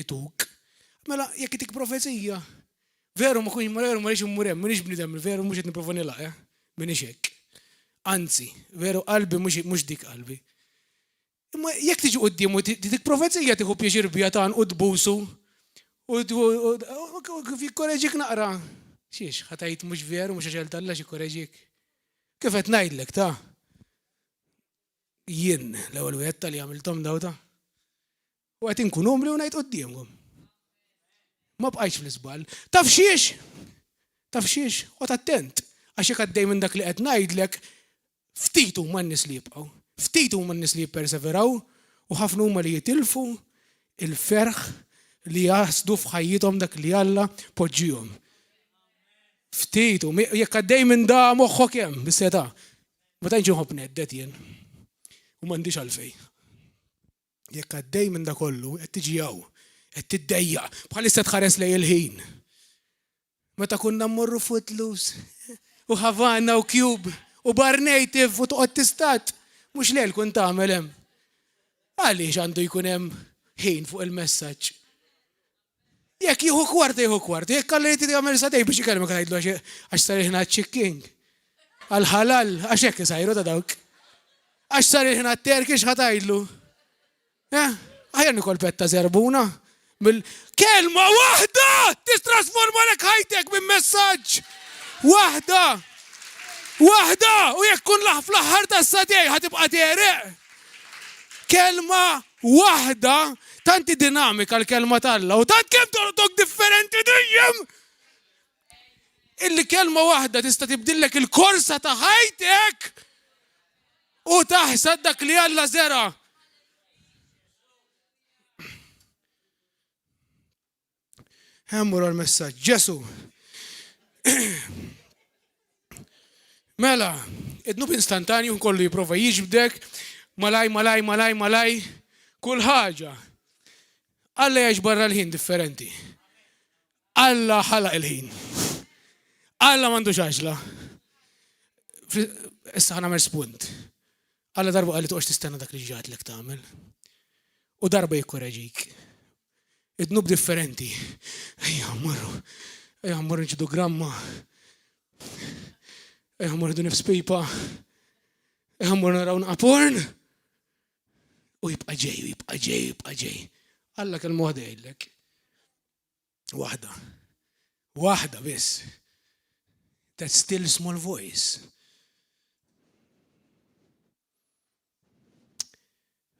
ituk. Mela jekk itik profezija, veru ma kunx veru ma nix immur hemm, minix bniedem, veru mhux qed nipprova nilaq, minix hekk. Anzi, veru qalbi mhux dik qalbi. Imma jekk tiġi quddiem u dik profezija tieħu pjaċir biha tan u tbusu u kif jikkoreġik naqra. Xiex, ħatajt mhux veru mhux għax Alla xikkoreġik. Kif qed ngħidlek ta' jien l-ewwel wieħed li għamilthom daw ta'. U qed inkun umli u ngħid qudiemhom. Ma bqajtx fl-isbal. Taf xiex? Qgħod attent. Għax jekk għaddej minn dak li qed ngħidlek, ftit huma n-nies li jibqgħu. Ftit huma n-nies li jipperseveraw u ħafna huma li jitilfu il-ferħ li jasdu f'ħajjithom dak li Alla poġġihom. Ftit jekk għaddej minn da moħħok hemm bis-seta. Ma tantx inħobb neddet jien. U m'għandix għalfejn. Jekk għaddej minn da kollu qed tiġi hawn, qed tiddejjaq bħalissa tħares lejn il-ħin. Meta kunna mmorru Footloose u Havana u Cube u Bar Native u toqgħod tistat. Mhux lejl kun tagħmel hemm. Għaliex għandu jkun hemm ħin fuq il-messaġġ. Jekk jieħu kwart, jekk Alla jrid jagħmel satej biex ikellmek ngħidlu għax sar ħina chicken. Għal-ħalal, għax hekk isajru ta' dawk. Għax sar ħina Turkish ħatajdlu. Aħjar nikol petta zerbuna. Kelma waħda tistrasforma lek ħajtek minn messaġġ. Waħda! U jekk kun fl-aħħar tas-satej ħatibqa' tereq. Kelma waħda tanti dinamika l-kelma tal-Alla u tant kemm toqgħod differenti dejjem. Illi kelma waħda tista' tibdillek il-korsa ta' ħajtek u taħsad dak li Alla żera. Hemmur l-messaġġ. Ġesu. Mela, id-nub instantanju kollu jiprofa jiġbdek, malaj, kull ħaġa. Alla jgħix barra l-ħin differenti. Alla ħalaq il-ħin. Alla m'għandux għaġla. Issa ħanamel spunt. Alla darba għalli toqgħodx tistenna dak li ġatlek tagħmel. U darba jikkoreġik. Id-nub differenti. Ejja mmorru nċidu gramma. Mmorru nifs pipa. Mmorru naraw porn. U jibqa' ġej. Alla kelma waħda jgħidlek. Waħda biss. That still small voice.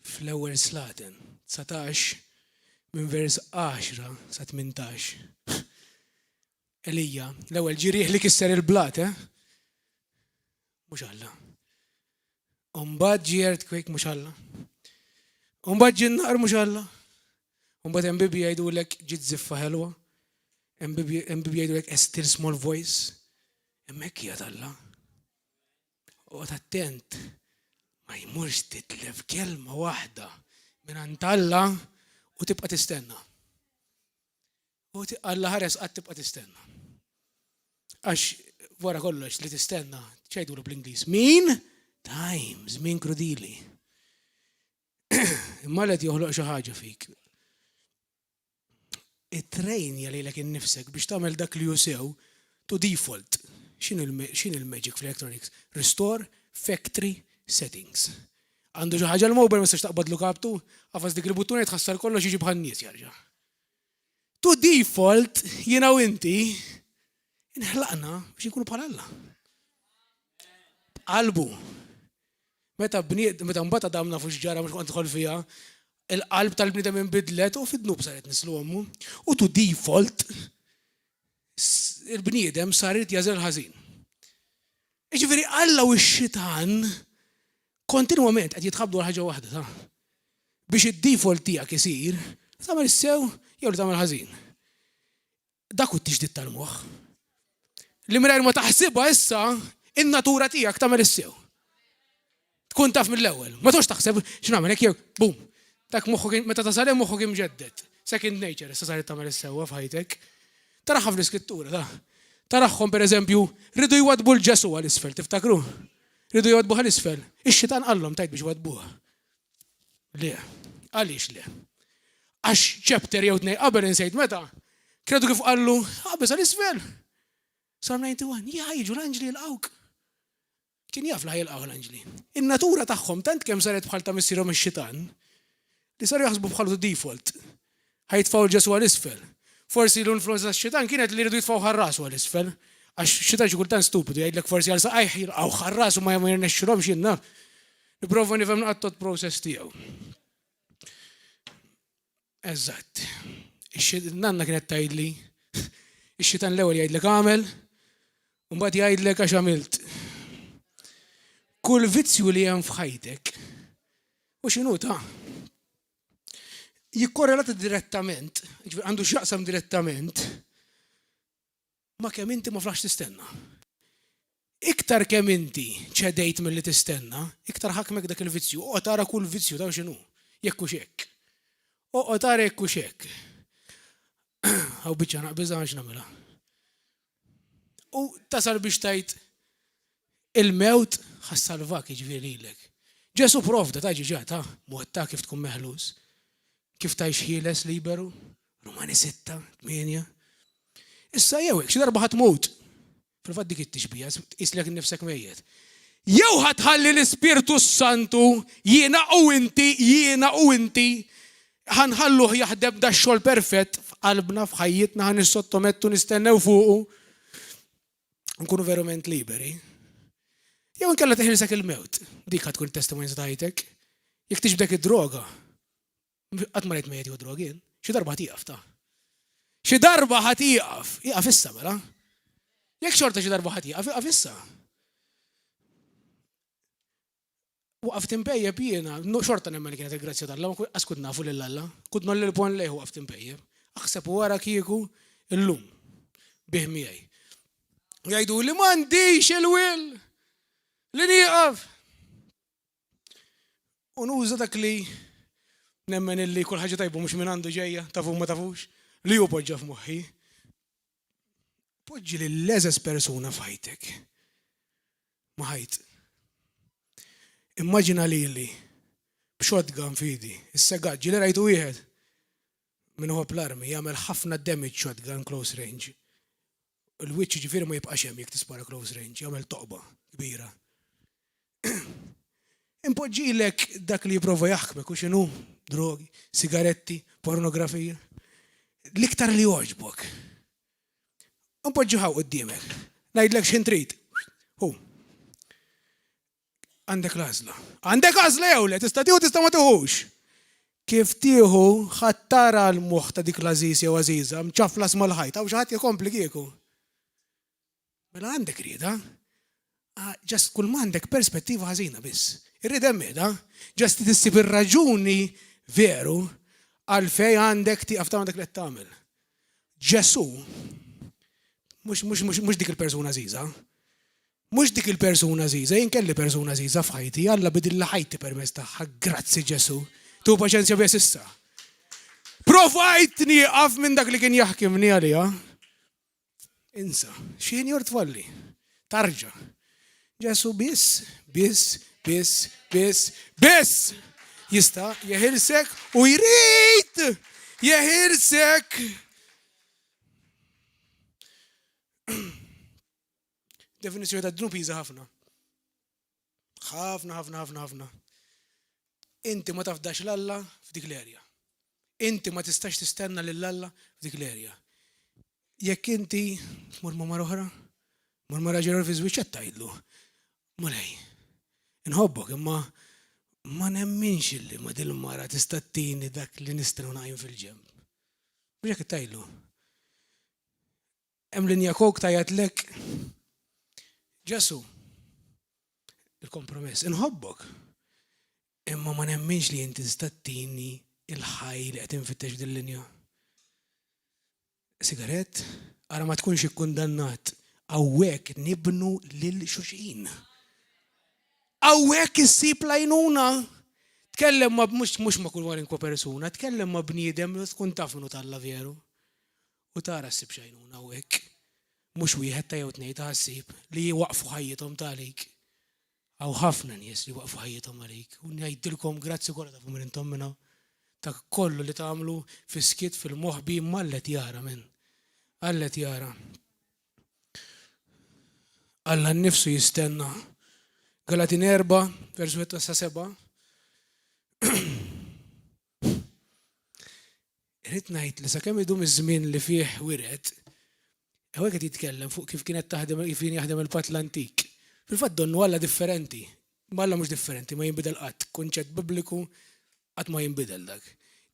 Fl-ewwel Slatin 19 minn vers 10 sa 18. Elija, l-ewwel ġirieħ li kisser il-blat, Mhux Alla. Umbagħad ġie earthquake mhux Alla. Umbagħad ġie n-nar mhux Alla. Umbagħad hemm bibi jgħidulek ġiet żiffa ħelwa. Hemm bibi jgħidulek a still small voice. Hemmhekk hija Alla. Oqgħod attent ma jmurx titlef kelma waħda minn Alla u tibqa' tistenna. U Alla ħares qatt tibqa' tistenna. Għax wara kollox li tistenna ċejdulu bl-Ingliż. Time, żmien krudili. Imma qed joħloq xi ħaġa fik. it-trejnja lilek innifsek biex tagħmel dak li jusew to default. X'in il-magic fl-electronics? Restore factory settings. Għandu xi ħaġa l-mowbel ma tistax taqbadlu kaptu, għafas dik il-buttuni tħassar kollox jiġi bħal nies jarġa'. To default jiena u inti inħlaqna biex ikunu bħal Alla. Qalbu. Meta mbagħad għadamna fuq x'ġara mhux kont tidħol fiha, il-qalb tal-bniedem inbidlet u fid-dnub saret nislu għammu. U to default il-bniedem saret jażel ħażin. Jiġifieri Alla u x-xitan kontinwament qed jitħabdu għal ħaġa waħda ta' biex id-default tiegħek isir tagħmel is-sew jew li tagħmel ħażin. Dak hu t-tixdid tal-moħħ. Li mingħajr ma taħsibha issa in-natura tiegħek tagħmel is-sew. Tkun taf mill-ewwel, ma tux taħseb x'nagħmel hekk jew bum. Dak moħħok meta tasal hemm moħħok imġedded. Second nature issa saret tagħmel is-sewwa f'ħajtek. Taraħħa fl-iskrittura ta'. Taraħħom pereżempju rridu jwadbu l-ġesu għall-isfel, tiftakru? Rridu jwadbu għall-isfel. Ix-xitan qallhom tajt biex jwadbuha. Le, għaliex le? Għax ċepter jew tnej qabel insejt meta? Kredu kif qallu ħabes għall-isfel. Psalm 91, jiġu l-anġli l-qawk. Kien jaf la jilqaw l-anġli. In-natura tagħhom tant kemm saret bħal ta' missierhom ix-xitan li saru jaħsbu bħal default. Ħajtfgħu l-ġesu għall-isfel. Forsi l-influenza tax-xitan kienet li jridu jitfgħu ħarrasu għall-isfel. Għax xitan xi kultant stupidu jgħidlek forsi għal saqajh jilqgħu ħarrasu ma jirnexxilhomx jinnaf. Nipprova nifhem naqgħod process tiegħu. Eżatt. Nanna kienet tgħidli ix-xitan l-ewwel jgħidlek għamel u mbagħad jgħidlek għax għamilt. Kull vizzju li hemm f'ħajtek u x'inhu ta' jikkorrelat direttament, għandu x'jaqsam direttament ma kemm inti ma flax tistenna. Iktar kemm inti ċedejt milli tistenna, iktar ħakmek dak il-vizzju. Oqgħod tara kull vizzju ta' x'inhu, jekk hux hekk. Oqgħod tara jekk hux hekk. Aw biċċa naqbiżha għax nagħmilha. U tasal biex tajt il-mewt ħassalvak jiġifieri lilek. Ġesu provda ta' ġiġa ta' mod ta' kif tkun meħlus. Kif tgħix ħieles liberu, Rumani 6-8. Issa jew hekk xi darba ħatmut. Fil-fatt dik it-tixbija tqislek innifsek mejjed. Jew ħatħalli l-Ispirtu Santu jiena u inti ħanħalluh jaħdem da x-xogħol perfett f'qalbna f'ħajjitna ħan nissottomettu nistennew fuqu. Nkunu verament liberi. Jew inkella teħilsek il-mewt. Dik tkun testimony ta' ħajtek. Jekk tixbdek id-droga. Qatt ma rajt mejjed jew drogin. Xi darba tieqaf ta'. Xi darba ħatieqaf. Ieqaf issa mela. Jekk xorta xi darba ħatieqaf, ieqaf issa. Waqaf timpejjeb jiena, xorta nemmen li kienet il-grazzja tal-Alla, ma qas kont nafu lil Alla. Kont nolli l-pon lejh waqaf timpejjeb. Aħseb wara kieku illum bih miegħi. Jgħidu li m'għandix il-will li nieqaf. U nuża dak li nemmen illi kull ħaġa tajbu mhux minn għandu ġejja, tafu ma tafux, li hu poġġa f'moħħi. Poġġi lill-eżes persuna f'ħajtek. Ma ħajt. Immaġina lili b'shotgun fidi, is-segaġġi li rajtu wieħed minn huwa bl-armi jagħmel ħafna damage shotgun close range. Il-wiċċ ġifieri ma jibqax hemm jekk tispara close range, jagħmel toqba kbira. Impoġġilek dak li jipprova jaħkmek u x'inhu drogi, sigaretti, pornografija. L-iktar li jogħġbok. Impoġġiħaw quddiemek. Ngħidlek x'in trid. Hu. Għandek l-għażla. Għandek għażla jew le, tista' tieħu tista' ma tieħux. Kif tieħu ħadd tara l-moħħ ta' dik l-għażiż jew għażiża mċaflas mal-ħajt, hawn xi ħadd jkompli kieku. Mela għandek rieda. Ġast kull ma għandek perspettiva ħażina biss. Irrid hemmhekk, ġast tissib ir-raġuni veru għalfejn għandek tieqaf tagħmel dak li qed tagħmel. Ġesu mhux dik il-persuna żgħiża. Mhux dik il-persuna żgħiża, jien kelli persuna żgħiża f'ħajti, Alla bidilha ħajti permezz tagħha. Grazzi Ġesu. Tu paċenzja biss issa. Provajt nieqaf minn dak li kien jaħkimni għaliha. Insa, x'in jort tfalli. Tarġa. Ġesu biss jista' jeħilsek u jrid jeħilsek Definizzjoni ta' dnub jiża ħafna. ħafna. Inti ma tafdax l-Alla f'dik l-erja. Inti ma tistax tistenna lill-Alla f'dik l-erja. Jekk inti tmur ma' mara oħra, mur mara ġerar fi żwieġ tgħidlu. Mulej, inħobbok imma ma nemminx li ma dil-mara tista' tini dak li nistgħu naqjm fil-ġemb. Mhux hekk tgħidlu. Hemm linja kok tajjatlek Ġesu. Il-kompromess, inħobbok. Imma ma nemminx li inti tista' tini il-ħaj li qed infittex din-linja. Sigaret, ara ma tkunx ikkundannat. Hawnhekk nibnu lil xulxin. Hawnhekk issib lajnuna. Tkellem ma mhux ma' kull walinkwa persuna, tkellem ma' bniedem li tkun taf minnu Alla veru. U tara ssib xajnuna hawnhekk. Mhux wieħed ta' jew tnejn ta' ssib li waqfu ħajjithom talik. Aw ħafna nies li waqfu ħajjithom għalik. U ngħidilkom grazzi kollha tafu minn intom minna. Ta' kollu li tagħmlu fiskit fil-moħħbi mallet jara minn. Allet jara. Alla nnifsu jistenna. Galatin 4, versu 7. Irrid ngħid li sakemm idum iż-żmien li fih wired, hawnhekk qed jitkellem fuq kif kien jaħdem il-patt l-antik. Fil-fatt donnu Alla differenti. Ma Alla mhux differenti, ma jinbidel qatt. Kunċett bibliku qatt ma jinbidel dak.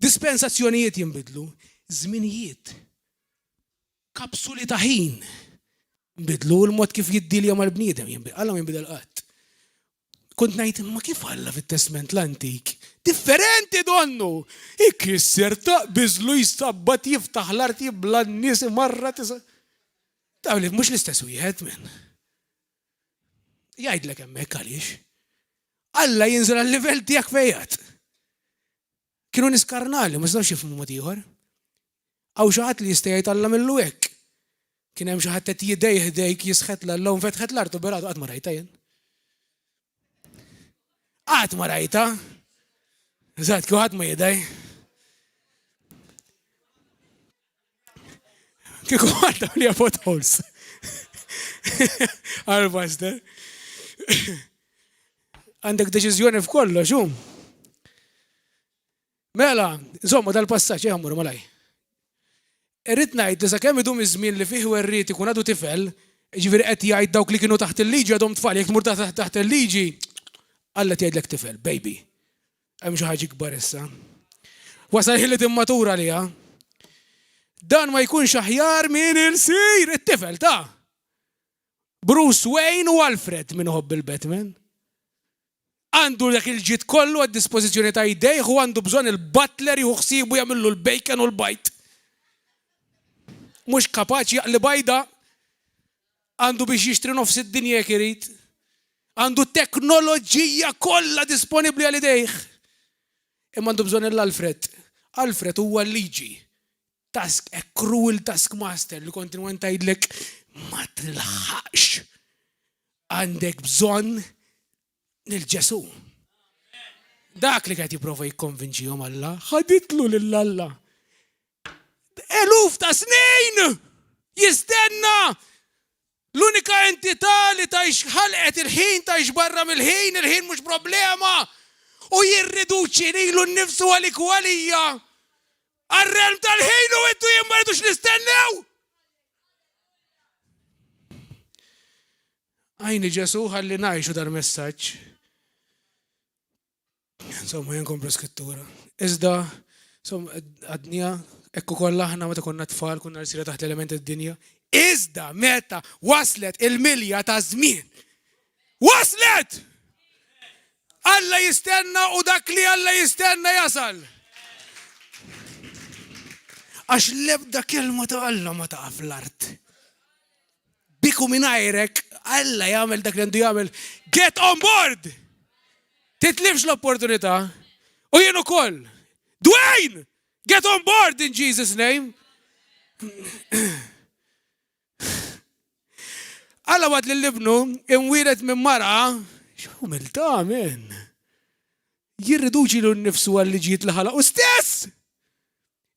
Dispensazzjonijiet jinbidlu, żminijiet. Kapsuli ta' ħin. Jinbidlu l-mod kif jiddilja mal-bniedem jinbidel. Alla ma jinbidel qatt. Kont ngħid imma kif Alla fit-Testament l-antik? Differenti donnu! Ikisser taqbiżlu jistabbat jiftaħ l-art jibla n-nies marra tisa. Tawli mhux l-istess wieħed minn. Jgħidlek hemmhekk għaliex. Alla jinżel għal-livell tiegħek fejjat. Kienu niskarnali, ma stawx jifhmu mod ieħor. Hawn xi ħadd li jista' jgħid Alla millu hekk. Kien hemm xi ħadd qed jidejk jisħet l-Alla u nfetħet l-art u beratu qatt ma rajta jien. Qatt ma rajta. Eżatt, kieku ħadd ma jidej. Kieku ħadd li potholes. Għal-pastor. Għandek deċiżjoni f'kollox, xum. Mela, insomma dal-passaġġ jgħamur malaj. Irrid ngħid li sakemm idum iż-żmien li fih werriet ikun għadu tifel, ġifieri qed jgħid dawk li kienu taħt il-liġi għadhom tfal, jekk tmur taħt il-liġi, Alla tgħidlek tifel, baby. Hemm xi ħaġa kbar issa. Wasal ħin li timmatura liha. Dan ma jkunx aħjar min il-sir it-tifel ta' Bruce Wayne u Alfred minn ħobb il-Batman. Għandu dak il-ġid kollu għad-dispożizzjoni ta' jdejh u għandu bżonn il-butler jieħu ħsiebu jagħmillu l-bacon u l-bajt. Mhux kapaċi jaqli bajda, għandu biex jixtri nofs id-dinja jekk irid. Għandu teknoloġija kollha disponibbli għal idejh. Imma għandu bżonn l-Alfred. Alfred huwa l-liġi. Cruel taskmaster li kontinwant tgħidlek ma tilħaqx. Għandek bżonn lil-Ġesu. Dak li qed jipprova jikkonvinċihom Alla, ħaditlu lill-Alla. Eluf ta' snin jistenna. L-unika entità li tgħix ħalqet il-ħin tgħix barra mill-ħin, il-ħin mhux problema. U jirriduċi lilu nnifsu għalik u għalija. Arrem tal-ħin u intu jien ma rridux nistennew. Għajni Ġesu ħalli ngħixu dal-messaġġ. Insomma jien komplu skrittura. Iżda, għadnija, ekku kollha aħna meta konna tfal, konna nsira taħt l-element id-dinja. Iżda meta waslet il-milja ta' żmien. Waslet! Alla jistenna u dak li Alla jistenna jasal. Għax l-ebda kelma ta' Alla ma ta' fl-art. Biku minajrek, Alla jagħmel dak li għandu jagħmel. Get on board! Titlifx l-opportunità. U jien ukoll. Dwayne! Get on board in Jesus' name. Alla waqt li l-ibnu imwiret minn mara, x'umilta amen. Jirriduċi l-nifsu għal-liġijiet li ħalaq u stess.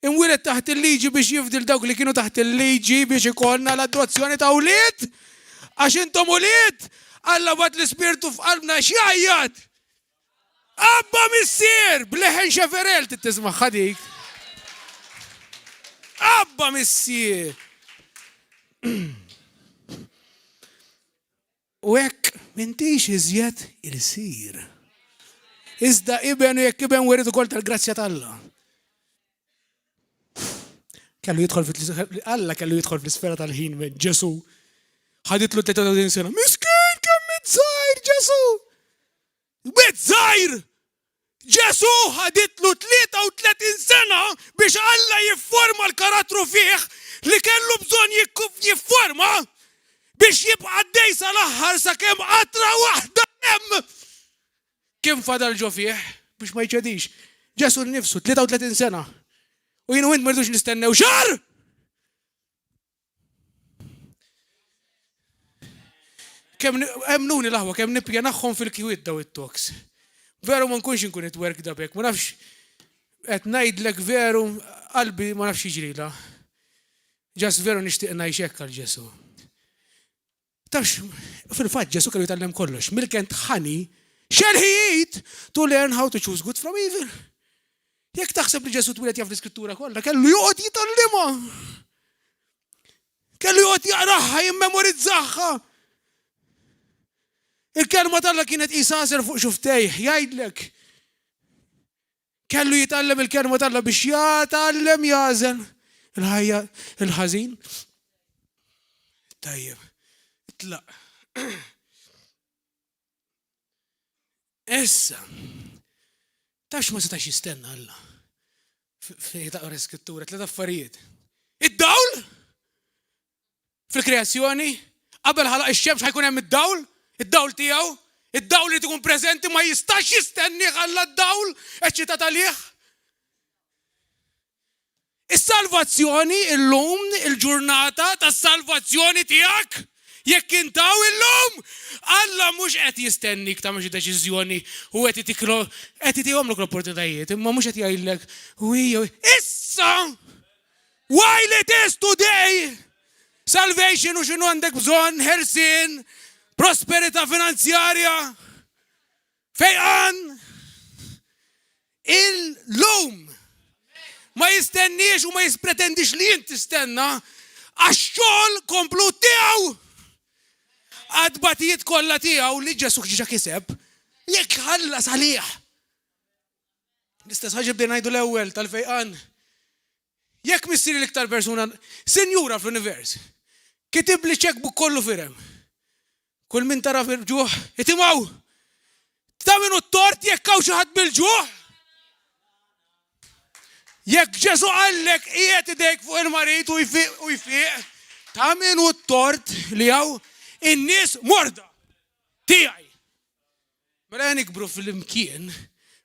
Imwiret taħt il-liġi biex jifdil dawk li kienu taħt il-liġi biex ikollna l-adozzjoni ta' ulied. Għax intom ulied, Alla bat l-Ispirtu f'qalbna xjajjat. Abba missier, bleħen xeferel tittisma' ħadik. Abba missier. U hekk m'intix iżjed il-sir. Iżda iben u jekk iben werid ukoll tal-grazzja tal-Alla. Alla kellu jidħol fl-isfera tal-ħin minn Ġesu. Ħaditlu 33 sena. Miskin kemm mitzajr Ġesu! Mitzajr! Ġesu ħaditlu 33 sena biex Alla jifforma l-karattru fih li kellu bżonn jifforma biex jibqa' għaddej sal-aħħar sakemm qatra waħda hemm. Kien fadal ġo fih biex ma jċedix. Ġesu nnifsu 33 sena. U jien u int merdux nistennew xar! Emnuni laħwa, kemm nipjanaħħom fil-kiwit daw it-toks. Veru ma nkunx inkun it-werk dabek, ma nafx qed ngħidlek veru qalbi ma nafx jiġrila. Ġas veru nixtieq ngħix hekk għal Ġesu. Tafx, fil-fatt Ġesu kellu jitgħallem kollox. Milk-and honey shall he eat to learn how to choose good from evil. Jekk taħseb li Ġesu twilet jaf l-Iskrittura kollha, kellu joqgħod jitgħallimha. Kellu joqgħod jaqraħħa jimmemorizzaħħa. Il-kelma tal-Alla kienet qisaser fuq xuftejh, jgħidlek. Kellu jitgħallem il-kelma tal-Alla biex jatgħallem jażel il-ħajja il-ħażin. Tajjeb. Itlaq. Issa. Tax ma setax jistenna Alla. Fej taqra skrittura, 3 affarijiet. Id-dawl? Fil-kreazzjoni? Qabel ħalaq ix-xemx ħajkun hemm id-dawl? Id-dawl tiegħu? Id-dawl li tkun preżenti ma jistax jistenni ħalla d-dawl eċċitat għalih. Is-salvazzjoni illum, il-ġurnata tas-salvazzjoni tiegħek jekk intaw illum, Alla mhux qed jistennik ta' xi deċiżjoni u qed itihomlok l-opportunitajiet, imma mhux qed jgħidlek issa while it is today salvation u x'inhu għandek bżonn ħelsien, prosperità finanzjarja, fejqan illum. Ma jistenniex u ma jispretendix li jint tistenna għax-xogħol komplut tiegħu. Għadbatijiet kollha tiegħu li Ġesu ġiġa kiseb, jekk ħallas għalih. L-istess ħaġa bdejna ngħidu l-ewwel tal-fejqan. Jekk missieri l-iktar persuna sinjura fl-univers, kitib li checkbook kollu firem. Kull min tara fil-ġuħ, itimgħu. Ta' minnu t-tort jekk hawn xi ħadd bil-ġuħ. Jekk Ġesu għallek qiegħed idejk fuq il-marit u jfiq, ta' minnu t-tort li hawn in-nies morda tiegħi. Mela nikbru fil-imkien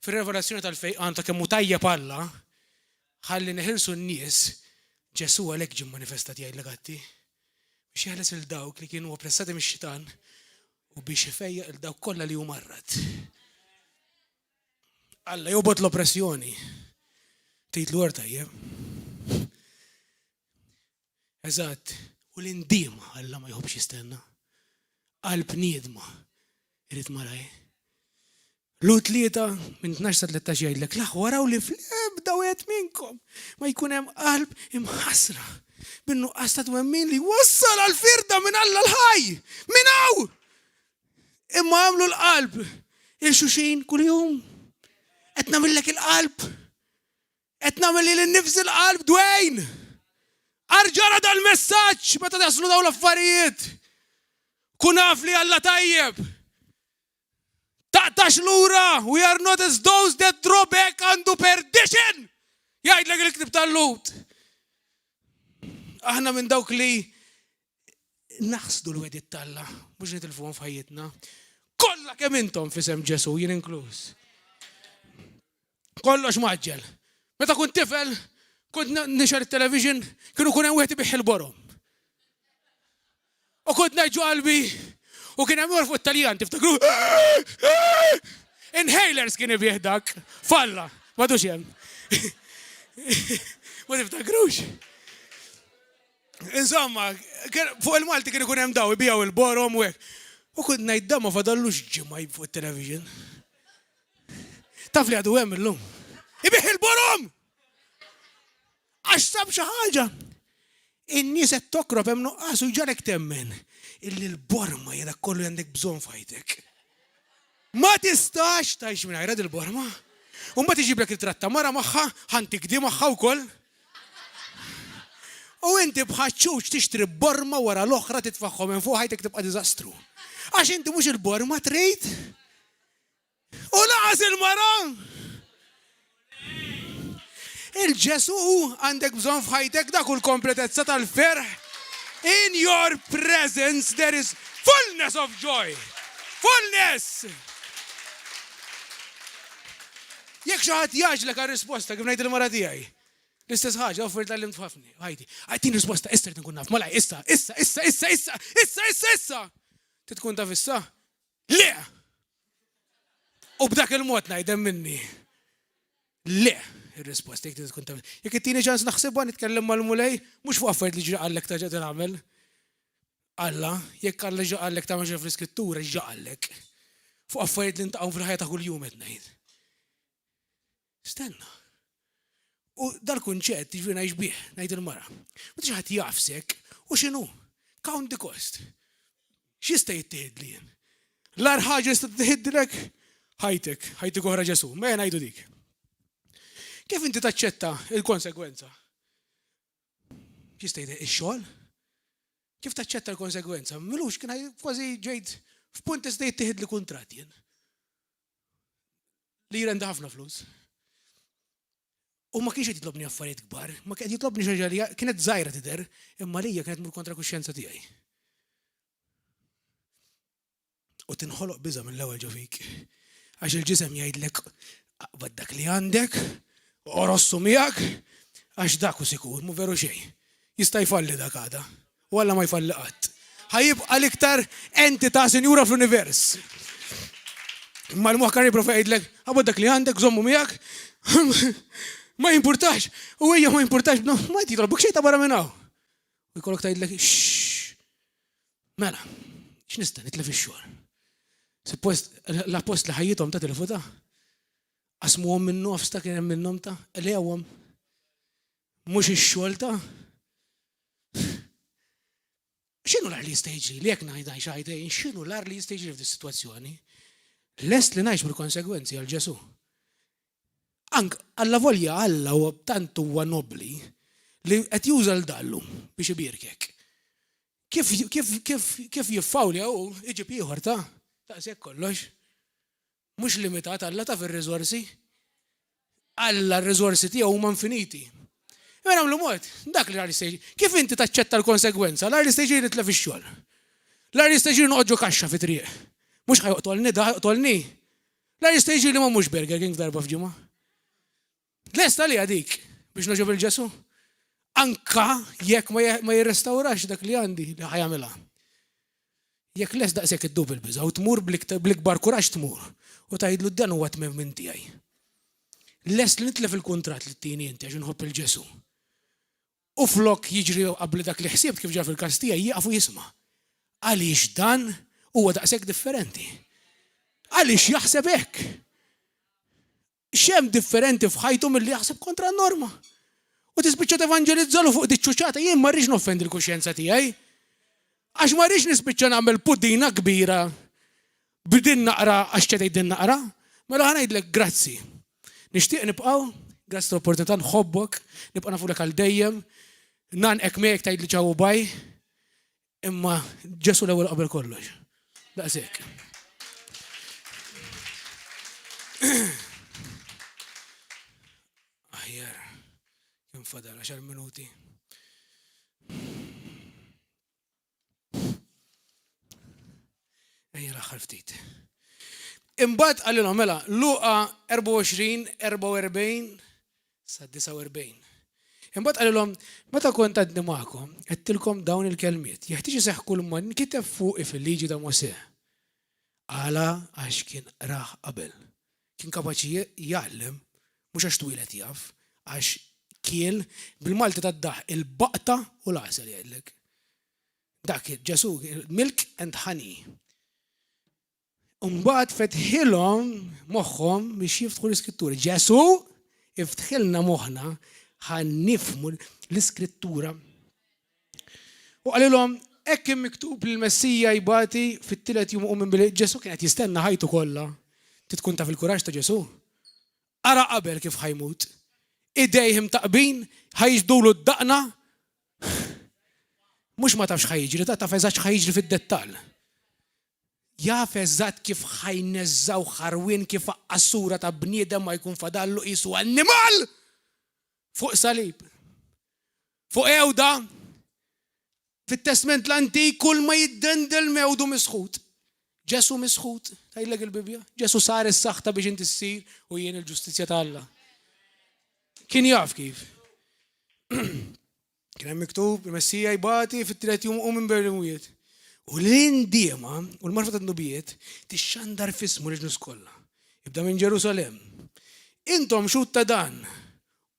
fir-revelazzjoni tal-fejqan ta' kemm hu tajjeb Alla, ħalli neħilsu n-nies Ġesu għalhekk ġie manifestat jgħidlek għatti biex jeħles il-dawk li kienu oppressati mix-xitan u biex ifejjaq il-dawk kollha li hu marrat. Alla jobod l-oppressjoni. Tgħidlu għar tajjeb. Eżatt, u l-indiema Alla ma jħobbx jistenna. Qalb niedma irid maraj. L-tlieta minn 12 sa 13 jgħidlek laħ waraw li fl-ebda wieħed minnkom ma jkun hemm qalb imħassra bin-nuqqas ta' twemmin li wassal għall-firda minn Alla l-ħaj. Minn hawn! Imma għamlu l-qalb il-xuxin kuljum. Qed nagħmellek il-qalb. Qed nagħmel lin-nifsi l-qalb dwejn. Arġara dal-messaġġ meta taslu dawn l-affarijiet. Kun naf li Alla tajjeb. Taqtax lura, we are not as those that draw back unto perdition. Jgħidlek il-ktib tal-Lut. Aħna minn dawk li naħsdu l-wedit tal-Alla, mhux nitilfuhom f'ħajjitna. Kollha kemm intom f'isem Ġesu, jien inkluż. Kollox maġġel. Meta kont tifel, kont nixar it-television, kienu kun hemm wieħed ibiħ il-borom. U kont ngħid qalbi, u kien hemm fuq it-Taljan tiftakru. Inhalers kien ibih dak. Falla, m'għadux hemm. Ma tiftakrux. Insomma, fuq il-Malti kien ikun hemm daw ibijaw il-borom u hekk. U kont ngħid dan ma fadallux ġimgħa fuq it-television. Taf li għadu hemm illum. Ibih il-borom! Għax sab xi ħaġa. In-nies qed tokrob hemm nuqqas u ġarek temmen illi l-borma hija dak kollu għandek bżonn fajtek. Ma tistax tgħix mingħajr il borma u mbagħad iġiblek il-tratta mara magħha, ħantikdi magħha wkoll. U inti bħaċċuċ tixtri borma wara l-oħra titfaħħom minn fuq ħajtek tibqa' diżastru. Għax inti mhux il-borma trid. U laqas il-mara. Il-Ġesu għandek bżonn f'ħajtek dak u l-kompletezza tal-ferħ. In your presence there is fullness of joy. Fullness! Jekk xi ħadd jaġlek għar-risposta kif ngħid il-mara tiegħi. L-istess ħaġa offri tal-lim tħafni. Ħajti, għajtin risposta, issa tkun naf. Malaj, issa. Titkun taf issa? Le! U b'dak il-mod ngħidem minni. Le! Il-risposta, jek tkun taf. Jekk it-tieni ċans naħsibha nitkellem mal-mulej, mhux fuq affarijiet li ġraqallek taġa tagħmel. Alla, jekk Alla ġraqallek tagħmel xi fl-iskrittura, ġraqallek. Fuq affarijiet li ntaqgħu fil-ħajja ta' kuljum qed ngħid. Stenna. U dal-kunċett jiġri xbieħ, ngħid il-mara. Ma tiġi ħadd jafsek u x'inhu? Count the cost. X'jista' jittieħed jien? L-ar ħaġa jista' tittieħedlek ħajtek oħra Ġesu. Ma ngħidu dik. Kif inti taċċetta il-konsegwenza? X'jista' jtieħed ix-xogħol? Kif taċċetta l-konsegwenza? Milux kien kważi ġejt f'punt tista' jittieħed li kuntratt jien. Li jirenda ħafna flus. U ma kienx qed jitlobni affarijiet kbar, ma qed jitlobni xi ħaġa li kienet żgħira tidher, imma lija kienet mur kontra kuxjenza tiegħi. U tinħoloq biża mill-ewwel ġo fik. Għax il-ġisem jgħidlek aqbad dak li għandek, orossu miegħek, għax dak hu sikur, mu veru xejn. Jista' jfalli dak għada, u alla ma jfalli qatt. Ħajibqa' l-iktar entità sinjura fl-univers. Imma l-moħħ kan jipprova jgħidlek aqbad dak li għandek, żommu miegħek. Ma jimpurtax, u hija ma jimpurtax, ma jitlobok xejn ta' barra minn hawn. U jkollok tgħidlek mela, x'nista' nitlef ix-xogħol. Suppost l-appost li ħajjithom ta' tilfuta. Qasmuhom minn nofs ta' kien hemm minnhom ta' elewhom. Mhux ix-xogħol ta'. X'inhu l-ar li jista' jiġri li jekk ngħid xi ħajdejn, x'inhu l-ar li jista' jiġri f'di sitwazzjoni? Lest li ngħix bil-konsegwenzi għal Ġesu. Ank alla volja Alla u tant huwa nobli li qed juża l-dallu biex ibirkek. Kif jiffawlja u iġib ieħor ta' taqsek kollox. Mhux limitat Alla ta' fir-riżorsi. Alla r-riżorsi tiegħu huma infiniti. Imma nagħmlu mod, dak li jista' jiġri. Kif inti taċċetta l-konsegwenza? L-ar jista' jiġri nitlef ix-xogħol. L-ar jista' jiġri noqogħdu kaxxa fi triq. Mhux ħajqtolni da ħajqtolni. L-ar jista' jiġri li ma mhux Burger King f'darba f'ġimgħa. Lesta li għadik biex noġob il-Ġesu. Anka jekk ma jirrestawrax dak li għandi li ħajamela. Jekk les daqshekk iddub il-biża u tmur bl-ikbar kuraġġ tmur u tgħidlu dan huwa tmiem minn tiegħi. Les li nitlef il-kuntratt li t-tieni inti għax inħobb il-Ġesu. U flok jiġri qabel dak li ħsibt kif ġar fil-każ tiegħi jieqaf u jisma'. Għaliex dan huwa daqshekk differenti. Għaliex jaħseb hekk. Xem differenti f'ħajtu mill-li jaħseb kontra n-norma. U tispiċċa tevanġelizzalu fuq diċċuċċata, jien ma rridx noffendi l-kuxjenza tiegħi. Għax ma rridx nispiċċa nagħmel puddina kbira b'din naqra għax ċedej din naqra. Mela ngħidlek grazzi. Nixtieq nibqgħu, grazzi l-opportunità nħobbok, nibqa' nafulek għal dejjem, nanqek miegħek tgħidli ċaw baj, imma Ġesu l-ewwel qabel kollox. Daqshekk. Kien fadal 10 minuti. Ejja l-aħħar ftit. Imbagħad għalilhom mela Luqa 24:44 sa 49. Imbagħad għalilhom meta kont għadni magħkom qedtilkom dawn il-kelmiet. Jeħtieġ iseħħ kull ma nkiteb fuq fil-liġi ta' Mosè. Għala għax kien raħ qabel. Kien kapaċi jgħallem mhux għax twilet jaf, għax kiel bil-Malti tad-daħ il-baqta u l-għasel jgħidlek. Dak Ġesu, milk and honey. Umbagħad fetħilhom moħħhom biex jiftħu l-iskritturi. Ġesu iftħilna moħħna ħan nifmu l-iskrittura. U qalilhom hekk hemm miktub li l-Messija jbati fit-tielet jum minn bil Ġesu kien qed jistenna ħajtu kollha. Tkun taf il-kuraġġ ta' Ġesu. Ara qabel kif ħajmut. Idejhim taqbin ħajġdulu d-daqna. Mhux ma tafx ħajġri, taf eżatt ħajġri fid-dettall. Jaf eżatt kif ħajneżżaw ħarwien kif assura ta' bniedem ma jkun fadallu qisu annimal fuq salib. Fuq ewda fit-Testament l-Antik kull ma jiddendel mewdu misħut. Ġesu misħut, tajlek il-Bibja. Ġesu sar is-saħta biex inti ssir u jien il-ġustizzja ta' Alla. Kien jaf kif. Kien hemm miktub il-Messija jbati fit-tielet jum minn bil-imwiet. U l-indiema u l-marfa tan-nubijiet tixxandar fismu l-ġnus kollha. Ibda minn Ġerusalemm. Intom xut ta' dan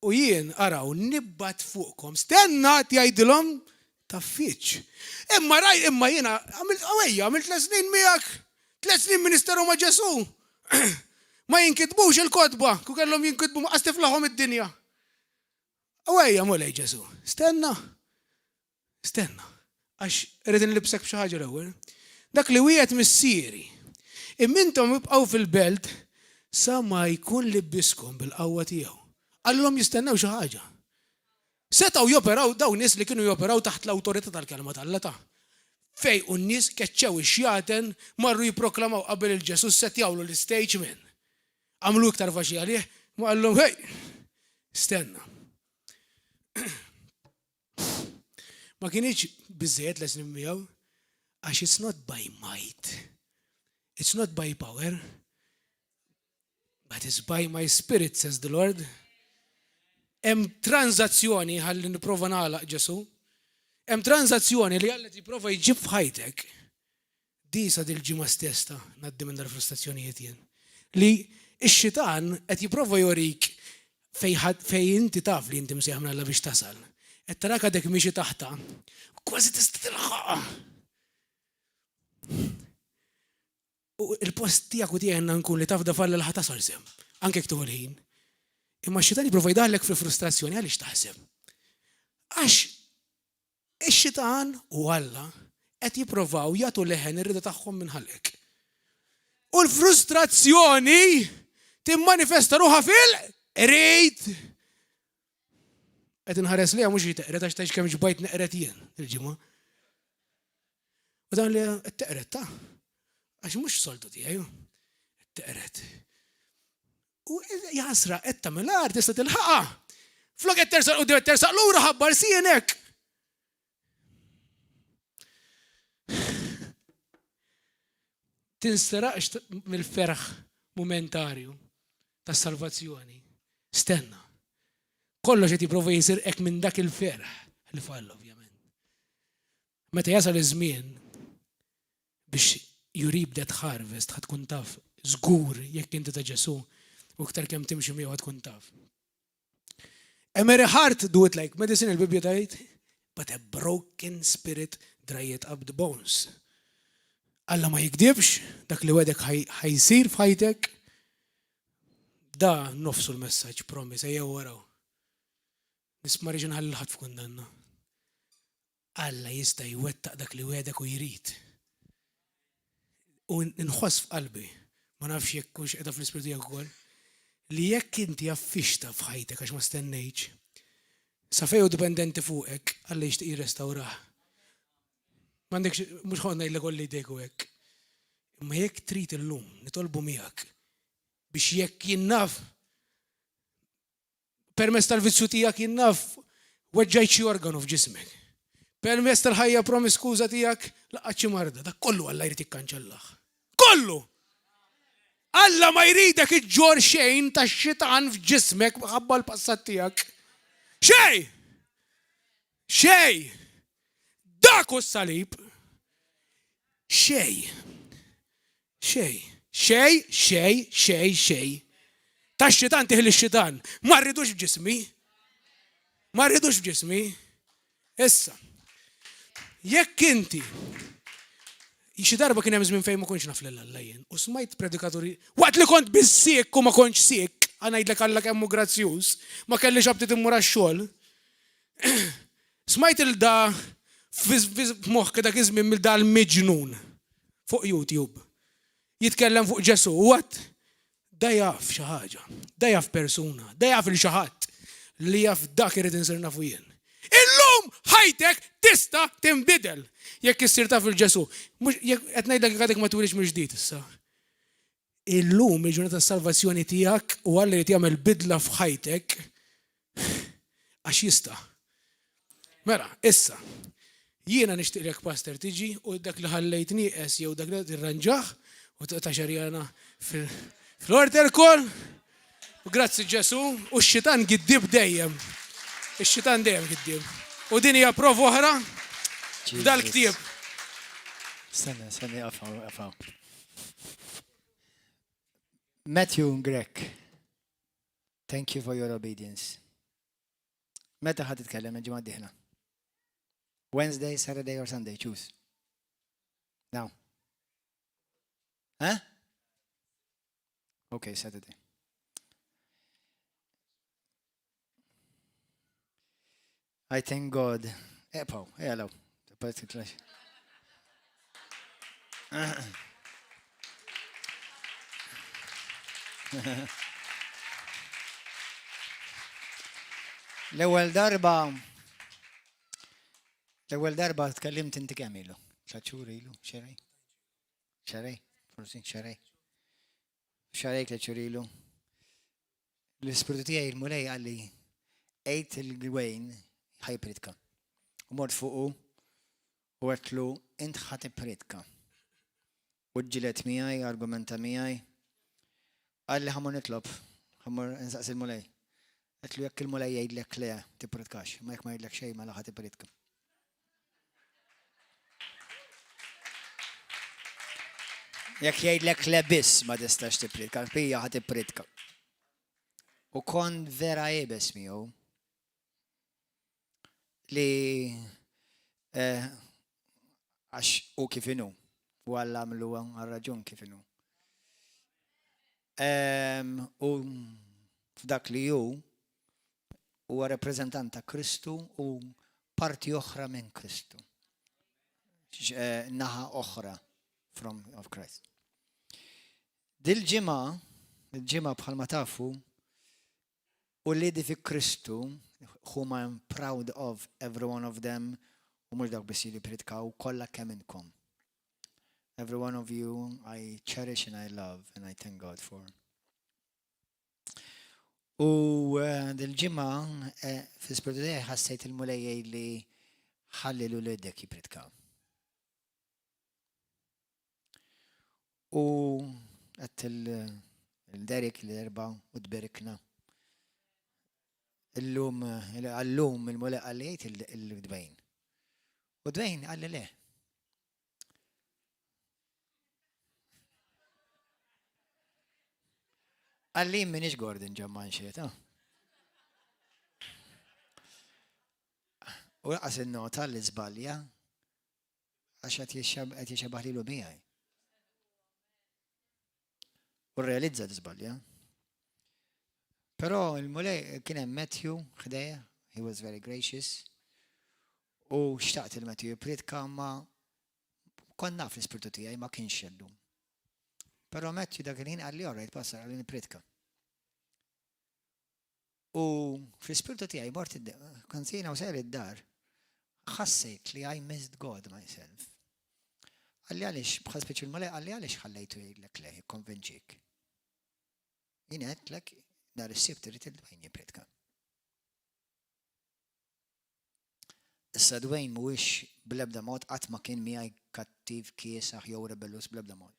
u jien araw nibbat fuqkom. Stenna jgħidilhom taffiċ. Imma jiena għamilt 3 snin miegħek. 3 snin ministeru ma' Ġesu. Ma jinkitbux il-kotba, ku kellhom jinkitbu ma' qastiflahom id-dinja. Għawejja mulej Ġesu. Stenna. Għax rrid nlibsek b'xi ħaġa l-ewwel. Dak li wieħed missieri. Immintom ibqgħu fil-belt sa ma jkun libbiskom bil-qawwa tiegħu. Għallhom jistennew xi ħaġa. Setgħu joperaw dawn nies li kienu joperaw taħt l-awtorità tal-kelma tal-Alla. Fej u n-nies keċċew ix-xjaten marru jipproklamaw qabel il-Ġesus setjawlu l-istage minn. Għamlu iktar faċli għalih, ma qallhom hej, stenna. Ma kienx biżżejjed lesni miegħu għax it's not by might. It's not by power. But it's by my spirit, says the Lord. Hemm tranzazzjoni ħalli nipprova nagħlaq Ġesu. Hemm tranzazzjoni li Alla tipprova jġib f'ħajtek. Di sa dil-ġimgħa stessa ngħaddi minn dar-frustrazzjonijiet jien. Li x-xitan qed jipprova jorik fej inti taf li inti msejħ minn Alla biex tasal. Qed tarak għadek miexi taħta. Kważi tista' tilħaqha. U il-post tiegħek u tiegħi nkun li taf da falla l tasal sem. Anke ktuħu l-ħin. Imma x-xitan jipprova jdaħlek fil-frustrazzjoni għaliex taħseb. Għax ix-xitan u Alla qed jippruvaw jagħtu leħen ir-rida tagħhom minn ħalek. U l-frustrazzjoni timmanifesta ruħha fil-rid. Qed inħares liha mhux jiteqret għax tgħix kemm ġbajt neqret jien il-ġimgħa. U dan li qed teqret ta' għax mhux soltu tiegħi. Teqret. U jasra qed tagħmel art tista' tilħaqha. Flok qed tersaq qudiem tersaq lura ħabbar sienek. Tinstaraqx mill-ferħ momentarju tas-salvazzjoni. Stenna. Kollox qed jipprova jsir hekk minn dak il-ferħ li fall ovvjament. Meta jasal iż-żmien biex you reap that harvest ħad tkun taf żgur jekk inti ta' Ġesu u aktar kemm timxi miegħu ħad tkun taf. A merry heart do it like medicine il-Bibja tgħid, but a broken spirit dry it up the bones. Alla ma jikdibx, dak li wedek ħajsir f'ħajtek, da nofsu l-messaġġ promis, ejjew waraw. Nisma' riġi nħalli l-ħadd f'kundanna. Alla jista' jwettaq dak li wedek u jrid. U nħoss f'qalbi, ma nafx jekk hux qiegħda fl-ispirtu jekk ukoll, li jekk inti affixta f'ħajtek għax ma stennejx, sa fejn hu dipendenti fuqek, Alla jixtieq jirrestawrah. M'għandekx mhux ħonna jillek kolli jdejk hekk. Imma jekk trid illum nitolbu miegħek biex jekk jinnaf permezz tal-vizzju tiegħek jinnaf weġġajt xi organu f'ġismek. Permezz tal-ħajja promiskuża tiegħek laqgħet xi marda, dak kollu Alla jrid ikkanċellah. Kollu! Alla ma jridek iġġor xejn tax-xitan f'ġismek minħabba l-passat tiegħek. Xejn! Xejn! Dak hu s-salib. Xej. Tax-xitan tiħli x-xitan. Ma rridux f'ġismi. Ma rridux b'ġismi. Issa. Jekk inti xi darba kien hemm żmien fejn ma kontx naf l-Alla jien u smajt predikaturi waqt li kont bis-siek u ma kontx siek, ngħidlek Alla kemm hu grazzjuż, ma kellix abtit immur għax-xogħol. Smajt il-da f'moħħ dak iż-żmien mill-da l-miġnun fuq YouTube. Jitkellem fuq Ġesu u għad da jaf xi ħaġa, da jaf persuna, da jaf il xi ħadd li jaf dak irid insir nafu jien. Illum ħajtek tista' tinbidel jekk issir taf il-Ġesu. Qed ngħidlek għadek ma twilix mill-ġdid issa. Illum il-ġurnata tas-salvazzjoni tiegħek u Alla jrid jagħmel bidla f'ħajtek għax jista'. Mela, issa, jiena nixtieqlek pastor tiġi u dak li ħallejtni jew dak li tirranġaħ u ta' xarjana fl-order kol. U grazzi Ġesu u x-xitan giddib dejjem. Ix-xitan dejjem giddib. U din hija prova oħra dal-ktieb. Stenni, qafaw. Matthew Grek, thank you for your obedience. Meta ħad titkellem il-ġimgħa d-dieħla? Wednesday, Saturday or Sunday? Choose. Now. Huh? Okay, Saturday. I thank God. Paul, hello. L-ewwel darba tkellimt inti kemm ilu? Tlaċċur ilu, xarej, forsi xarej. Xarejk tlaċċur ilu. L-ispirtu tiegħi il-mulej għalli ejt il-gwejn ħajpritka. U mort fuqu u għetlu int ħatipritka. U ġilet miegħi, argumenta miegħi. Għalli ħamur nitlob, ħamur nsaqs il-mulej. Għetlu jekk il-mulej jgħidlek le tipritkax, ma jekk ma jgħidlek xejn ma laħa tipritka. Jekk jgħidlek le biss ma tistax tipritka, pija ħa tipritka. U kon vera jebes miegħu li għax u kifinu u għallamlu għal-raġun kifinu. U f'dak li ju huwa reprezentant ta' Kristu u parti oħra minn Kristu. Naħa oħra of Christ. Dil-ġimgħa bħalma tafu u l-lidi fi Kristu whom I am proud of every one of them u mhux dak biss li pritkaw kollha kemm inkom. Every one of you I cherish and I love and I thank God for. U dil-ġimgħa fl-ispirtu tiegħi ħassejt il-mulej li ħallilu l-idek jipritkaw. U għat il-Derek l-erba u d-berikna. Għallum il-mulej għallijt il-dbejn. U dbejn għalli le. Għalli minix Gordon ġamman xiet, U għas il-nota li zbalja għax għat jixabaħ li l-umijaj. U realizza d-zbalja. Pero il-mulej kienem Matthew ħdeja, he was very gracious. U xtaqt il-Matthew jipritka ma konna fl-ispirtu tijaj ma kienx jellum. Pero Matthew dak il-ħin għalli orrejt passar għalli nipritka. U fl-ispirtu tijaj mort konzina u ser id-dar ħassejt li I missed God myself. Għalli għalix, bħal speċi il-mulej, għalli għalix ħallejtu jgħidlek le, konvenġik. Jinet lek dar is-sibt irid il-dwejn jipritka. Issa dwejn mhuwiex bl-ebda mod qatt ma kien miegħi kattiv kiesaħ jew rebellus bl-ebda mod.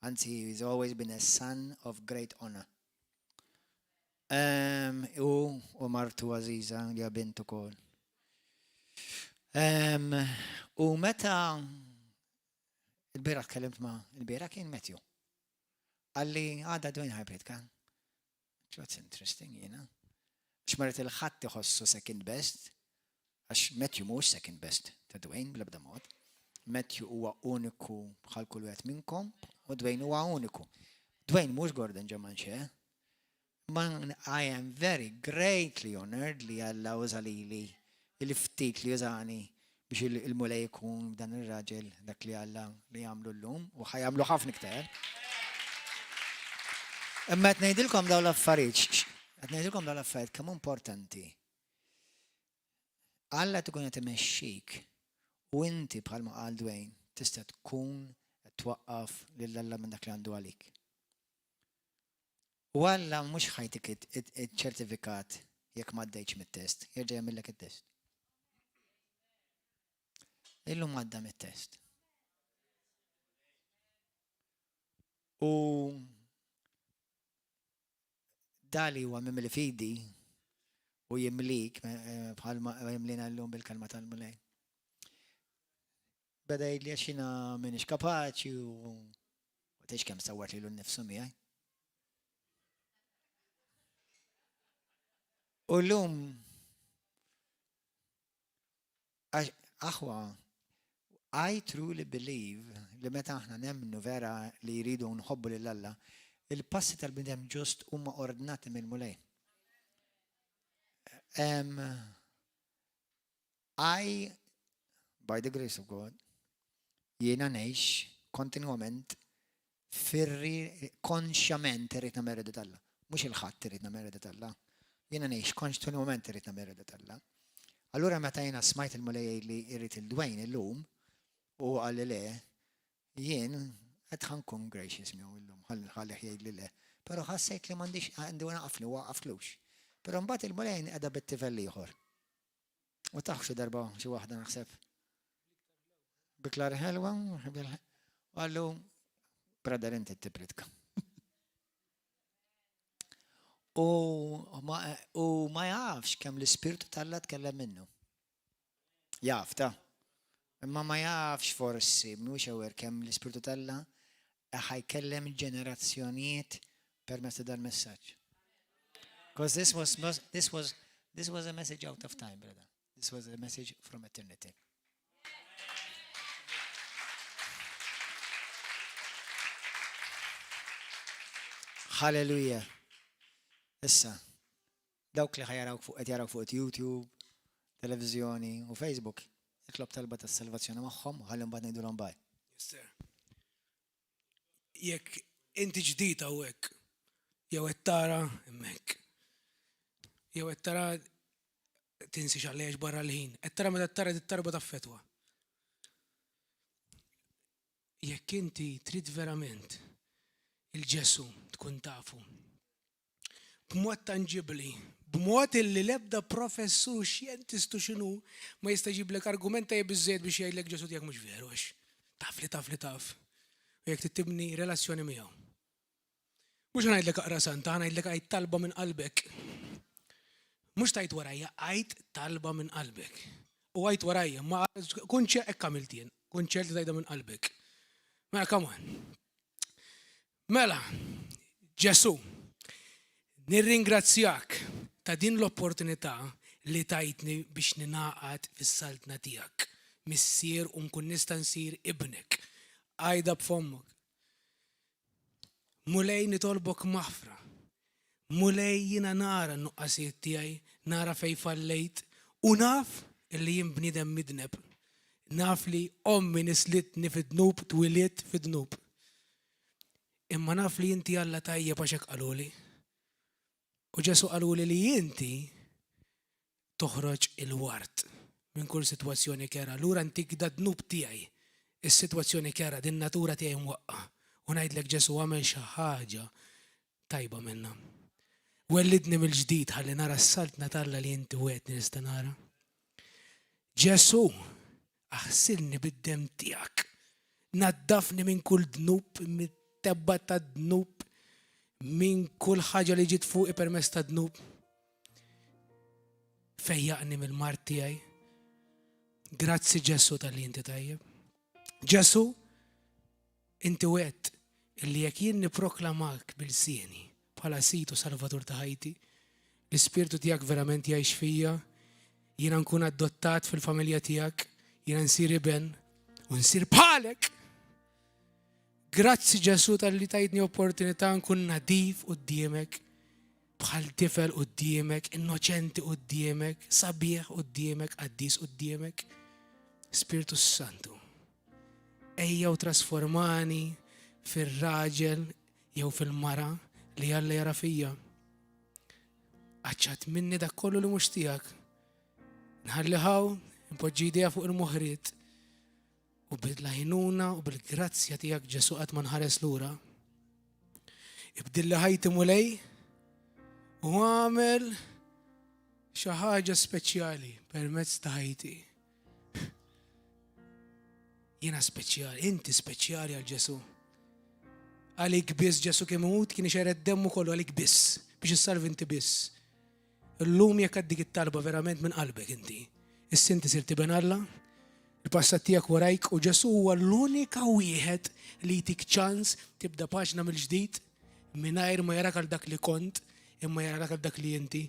Anzi, he's always been a son of great honor. U martu Aziza li għabintu kol. U meta il-bira tkellimt ma' il-bira kien Matthew. Għalli għadda dwejn ħajpritka. What's interesting, xmarit il-ħadd iħossu second best, għax Matthew mhux second best ta' Dwayne bl-ebda mod. Matthew huwa uniku bħal kull wieħed minnkom u Dwayne huwa uniku. Dwayne mhux Gordon Ġamanxe. I am very greatly honored li Alla uża lili il-ftit li użani biex il-mulej jkun dan ir-raġel dak li Alla li jagħmlu llum u ħajamlu ħafna iktar. Imma qed ngħidilkom dawn l-affarijiet, kemm importanti. Alla tkun qed imexxik u inti bħalma qal Dwayne tista' tkun qed twaqqaf lil Alla minn dak li għandu għalik. U Alla mhux ħajtik iċ-ċertifikat jekk ma għaddejtx mit-test, jerġa' jagħmellek it-test. Illum għadda mit-test. U dali huwa mimli fidi u jimlik bħalma jimlina llum bil-kelma tal-mulej. Beda jgħidli għax jiena m'iniex kapaċi u tgħix kemm sawwart lilu nnifsu miegħi. U llum aħwa I truly believe li meta aħna nemmnu vera li jridu nħobbu lil Alla, il-passi tal-bnedem ġust huma ordnati mill-mulej. By the grace of God, jiena ngħix kontinwament konxjament irrid nagħmel eredet Alla. Mhux il-ħadd irid nagħmel eredet Alla. Jiena ngħix kontinwament irrid nagħmel eredet Alla. Allura meta jiena smajt il-mulej li jrid il-Dwayne illum u għalli le, jien qed ħankun gracious miegħu illum, ħallih jgħidli le. Però ħassejt li m'għandix għandi waqafni u waqaflux. Però mbagħad il-mulej qiegħda bit-tifel ieħor. U taħ xi darba xi waħda naħseb. Biklar ħelwa, u għallu, brother inti tibritka. U ma jafx kemm l-Ispirtu tal-Alla tkellem minnu. Jaf ta' imma ma jafx forsi mhux aware kemm l-Ispirtu tal-Alla ħajkellem ġenerazzjonijiet permezz dal-messaġġ. Because this was a message out of time, brother. This was a message from eternity. Hallelujah. Issa, dawk li qed jaraw fuq YouTube, televiżjoni u Facebook, iklob talba tas-salvazzjoni magħhom ħalli mbagħad ngħidulhom baj. Jekk inti ġdid hawnhekk, jew qed tara hemmhekk. Jew qed tara tinsix għaliex barra l-ħin, qed tara meta tara tittarba taffetwa. Jekk inti trid verament il-Ġesu tkun tafu b'mod tangibbli, b'mod illi l-ebda professur xjentistu x'inhu ma jista' jġiblek argument tajjeb biżżejjed biex jgħidlek Ġesu tiegħek mhux veru għax taf. U jekk tibni relazzjoni miegħu. Mhux ngħidlek aqra santa, ngħidlek għid talba minn qalbek. Mhux tajt warajja, għid talba minn qalbek. U għid warajja, ma kun hekk għamiltien, kun ċert tajda minn qalbek. Mela, come on. Mela, Ġesu, nirringrazzjak ta' din l-opportunità li tajtni biex ninaqat fis-saltna tiegħek. Missier u nkun nista' nsir ibnek. Għajda b'fommok. Mulej nitolbok maħfra. Mulej jiena nara n-nuqqasijiet tiegħi, nara fejn fallejt u naf illi jien bniedem midneb. Naf li ommi nislitni fid-dnub twiliet fid-dnub. Imma naf li inti Alla tajjeb għax hekk qaluli. U Ġesu qaluli li inti toħroġ il-wart minn kull sitwazzjoni kera. Lura antik da dnub tiegħi, is-sitwazzjoni kera, din natura tiegħi mwaqqa. U ngħidlek Ġesu għamel xi ħaġa tajba minnha. Wellidni mill-ġdid ħalli nara s-saltna tal-Alla li inti wetni nista' nara. Ġesu, aħsilni bid-dem tiegħek. Naddafni minn kull dnub, mit-tebba ta' dnub, minn kull ħaġa li ġiet fuqi permezz ta' dnub. Fejjaqni mill-mart tiegħi. Grazzi Ġesu tal-li inti tajjeb. Ġesu, inti wet illi jekk jien nipproklamak bil-sieni bħala situ Salvatur ta' ħajti, l-Ispirtu tiegħek verament jgħix fija, jiena nkun adottat fil-familja tiegħek, jiena nsir iben u nsir bħalek. Grazzi Ġesu tal-li tajtni opportunità nkun nadif quddiemek, bħal tifel quddiemek, innoċenti quddiemek, sabiħ quddiemek, qaddis quddiemek. Spiritu Santu, ejja u trasformani fil-raġel jew fil-mara li Alla jara fija. Aċċat minni dak kollu li mhux tiegħek. Nħalliħaw, impoġġi idea fuq il-moħriet u bil-lajnuna u bil-grazzja tiegħek Ġesu qatt ma nħares lura. Ibdilli ħajti mulej u għamel xi ħaġa speċjali permezz ta' ħajti. Jiena speċjali, inti speċjali għal Ġesu. Għalik biss Ġesu kemm imut kien ixered demmu kollu għalik biss biex issalvi inti biss. Illum jekk għaddik it-talba verament minn qalbek inti. Is-sinti sirti ben Alla, il-passat tiegħek warajk u Ġesu huwa l-unika wieħed li jtik ċans tibda paġna mill-ġdid mingħajr ma jarak għal dak li kont imma jarak għal dak li inti.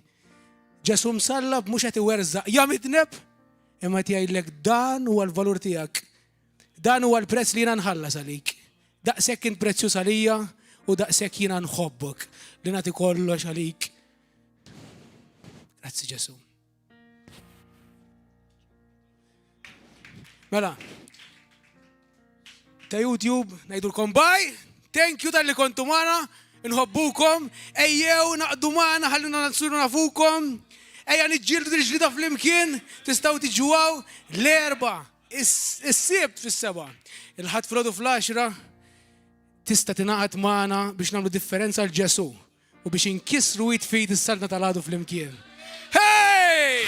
Ġesu msallab mhux qed iwerżaq ja mitneb imma tgħidlek dan huwa l-valur tiegħek. Dan huwa l-prezz li jiena nħallas għalik. Daqshekk int prezzjuż għalija u daqshekk jiena nħobbok li nagħti kollox għalik. Grazzi Ġesu. Mela, ta' YouTube ngħidulkom bye, thank you tal-li kontu magħna, nħobbukom, ejjew naqdu magħna ħallina nsiru nafukom, ejja niġġieldu l-ġlida flimkien, tistgħu tiġuwaw l-erba' is-sibt fis-seba'. Il-ħadd frodu fl-10 tista' tingħaqad magħna biex nagħmlu differenza l Ġesu u biex inkissru jitfid is-salna tal-għadu flimkien. Hey!